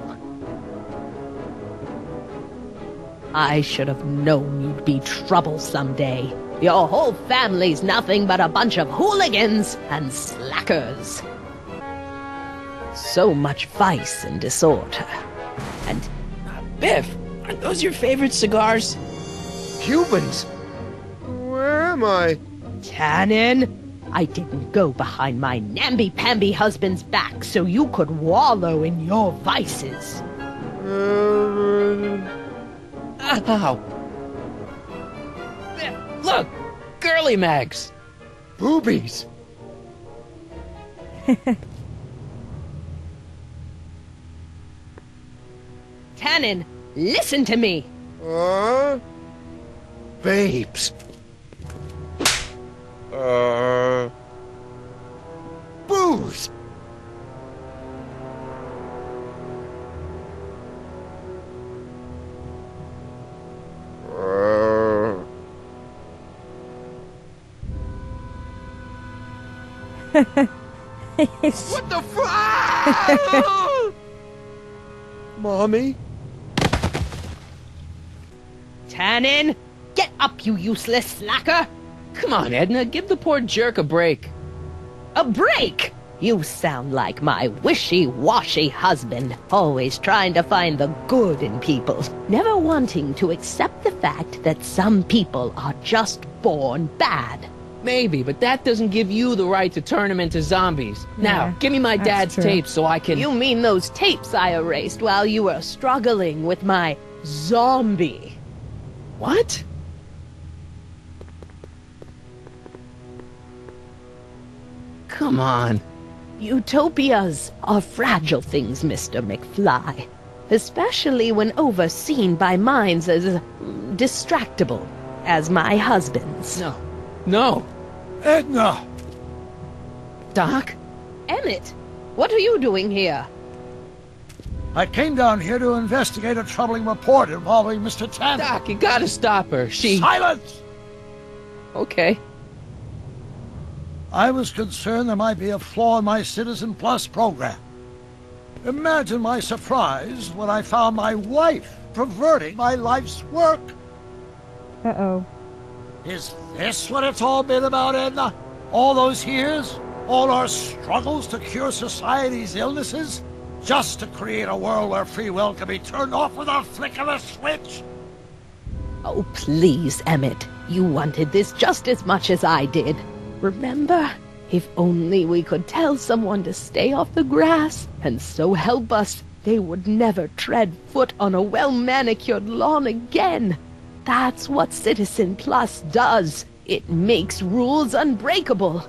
I should have known you'd be trouble someday. Your whole family's nothing but a bunch of hooligans and slackers. So much vice and disorder. And, Biff, aren't those your favorite cigars? Cubans? Where am I? Tannen, I didn't go behind my namby-pamby husband's back so you could wallow in your vices. Ow! Look! Girly mags! Boobies! Tannen, listen to me! Babes. Booze! What the fuck? Mommy? Tannen, get up, you useless slacker! Come on, Edna, give the poor jerk a break. A break? You sound like my wishy-washy husband, always trying to find the good in people, never wanting to accept the fact that some people are just born bad. Maybe, but that doesn't give you the right to turn them into zombies. Now, Yeah, give me my that's dad's true. tapes so I can... You mean those tapes I erased while you were struggling with my zombie? What? Come on. Utopias are fragile things, Mr. McFly. Especially when overseen by minds as distractible as my husband's. No. No. Edna! Doc? Emmett, what are you doing here? I came down here to investigate a troubling report involving Mr. Tannen. Doc, you gotta stop her. Silence! Okay. I was concerned there might be a flaw in my Citizen Plus program. Imagine my surprise when I found my wife perverting my life's work. Uh-oh. Is this what it's all been about, Edna? All those years? All our struggles to cure society's illnesses? Just to create a world where free will can be turned off with a flick of a switch? Oh, please, Emmett. You wanted this just as much as I did. Remember? If only we could tell someone to stay off the grass, and so help us, they would never tread foot on a well-manicured lawn again. That's what Citizen Plus does. It makes rules unbreakable.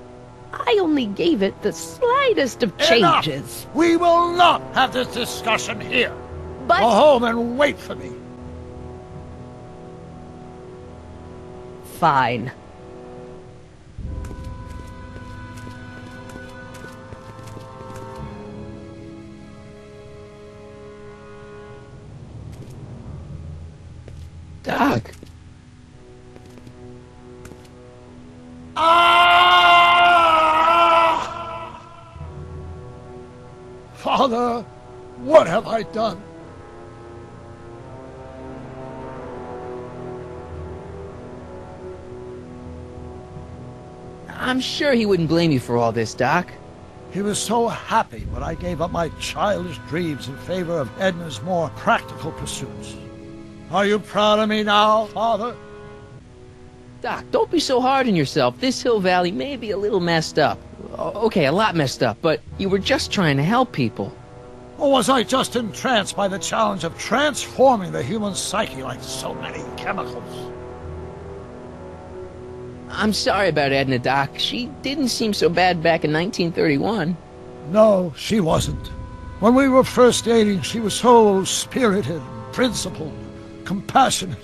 I only gave it the slightest of changes. Enough! We will not have this discussion here. But... Go home and wait for me. Fine. Doc. Father, what have I done? I'm sure he wouldn't blame you for all this, Doc. He was so happy when I gave up my childish dreams in favor of Edna's more practical pursuits. Are you proud of me now, Father? Doc, don't be so hard on yourself. This Hill Valley may be a little messed up. Okay, a lot messed up, but you were just trying to help people. Or was I just entranced by the challenge of transforming the human psyche like so many chemicals? I'm sorry about Edna, Doc. She didn't seem so bad back in 1931. No, she wasn't. When we were first dating, she was so spirited, principled, compassionate.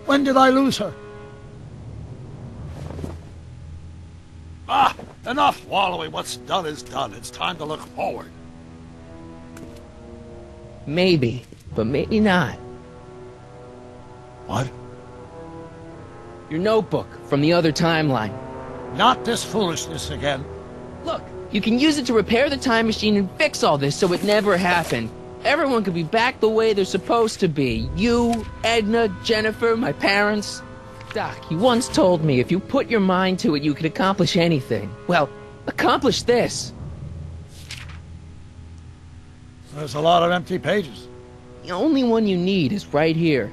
When did I lose her? Ah, enough wallowing. What's done is done. It's time to look forward. Maybe, but maybe not. What? Your notebook from the other timeline. Not this foolishness again. Look, you can use it to repair the time machine and fix all this so it never happened. Everyone could be back the way they're supposed to be. You, Edna, Jennifer, my parents. Doc, you once told me if you put your mind to it, you could accomplish anything. Well, accomplish this. There's a lot of empty pages. The only one you need is right here.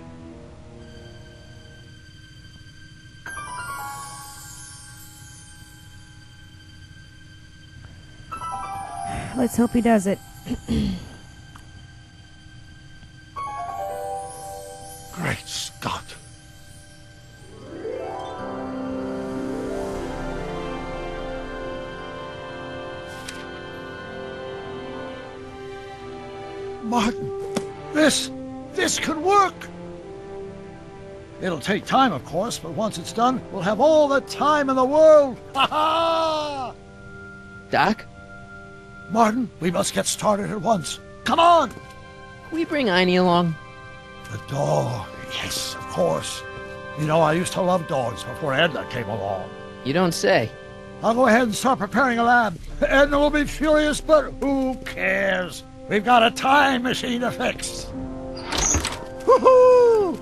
Let's hope he does it. Great Scott. Martin, this could work. It'll take time, of course, but once it's done, we'll have all the time in the world. Ha ha! Doc? Martin, we must get started at once. Come on! Can we bring Einie along? The dog. Yes, of course. You know, I used to love dogs before Edna came along. You don't say. I'll go ahead and start preparing a lab. Edna will be furious, but who cares? We've got a time machine to fix. Woohoo!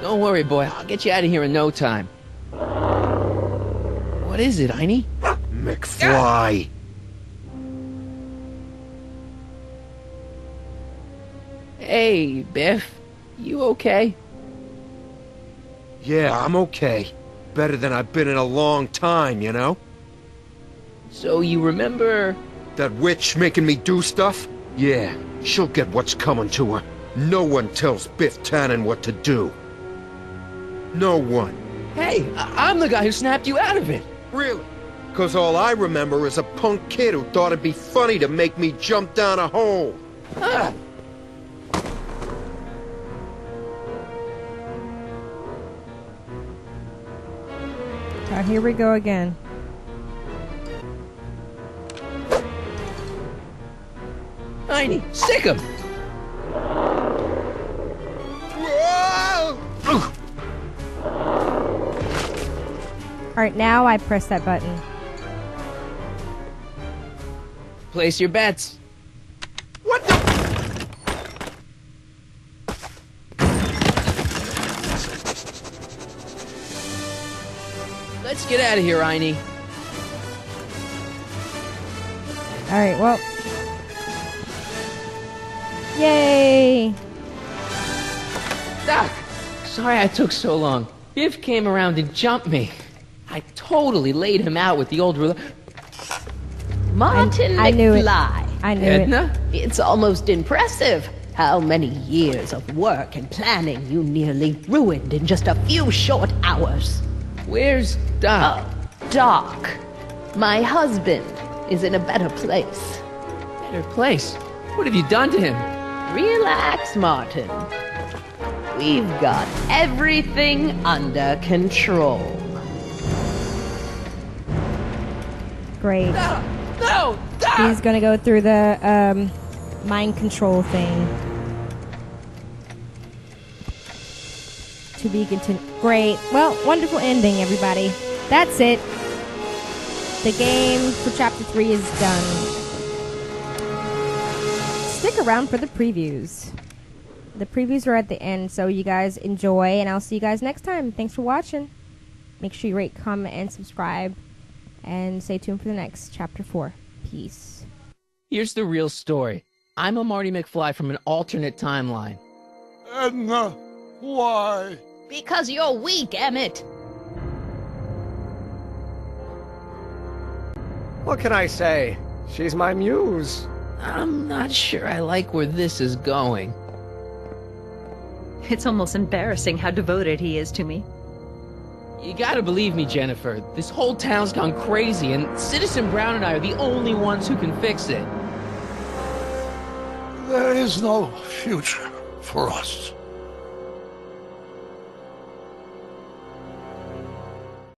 Don't worry, boy. I'll get you out of here in no time. What is it, Einie? McFly! Hey, Biff. You okay? Yeah, I'm okay. Better than I've been in a long time, you know? So you remember... That witch making me do stuff? Yeah, she'll get what's coming to her. No one tells Biff Tannen what to do. No one. Hey, I'm the guy who snapped you out of it. Really? Because all I remember is a punk kid who thought it'd be funny to make me jump down a hole. Ah. Oh, here we go again. Einie, stick him! Alright, now I press that button. Place your bets. What the? Let's get out of here, Einie. Alright, well. Yay! Doc! Sorry I took so long. Biff came around and jumped me. I totally laid him out with the old ruler. Martin I knew it. McFly. I knew Edna? It's almost impressive how many years of work and planning you nearly ruined in just a few short hours. Where's Doc? Doc, my husband is in a better place. Better place? What have you done to him? Relax, Martin. We've got everything under control. Great. No! Doc! He's gonna go through the mind control thing. To be continued. Great. Well, wonderful ending, everybody. That's it. The game for Chapter 3 is done. Stick around for the previews. The previews are at the end, so you guys enjoy, and I'll see you guys next time. Thanks for watching. Make sure you rate, comment, and subscribe. And stay tuned for the next Chapter 4. Peace. Here's the real story. I'm a Marty McFly from an alternate timeline. Edna, why? Because you're weak, Emmett. What can I say? She's my muse. I'm not sure I like where this is going. It's almost embarrassing how devoted he is to me. You gotta believe me, Jennifer. This whole town's gone crazy, and Citizen Brown and I are the only ones who can fix it. There is no future for us.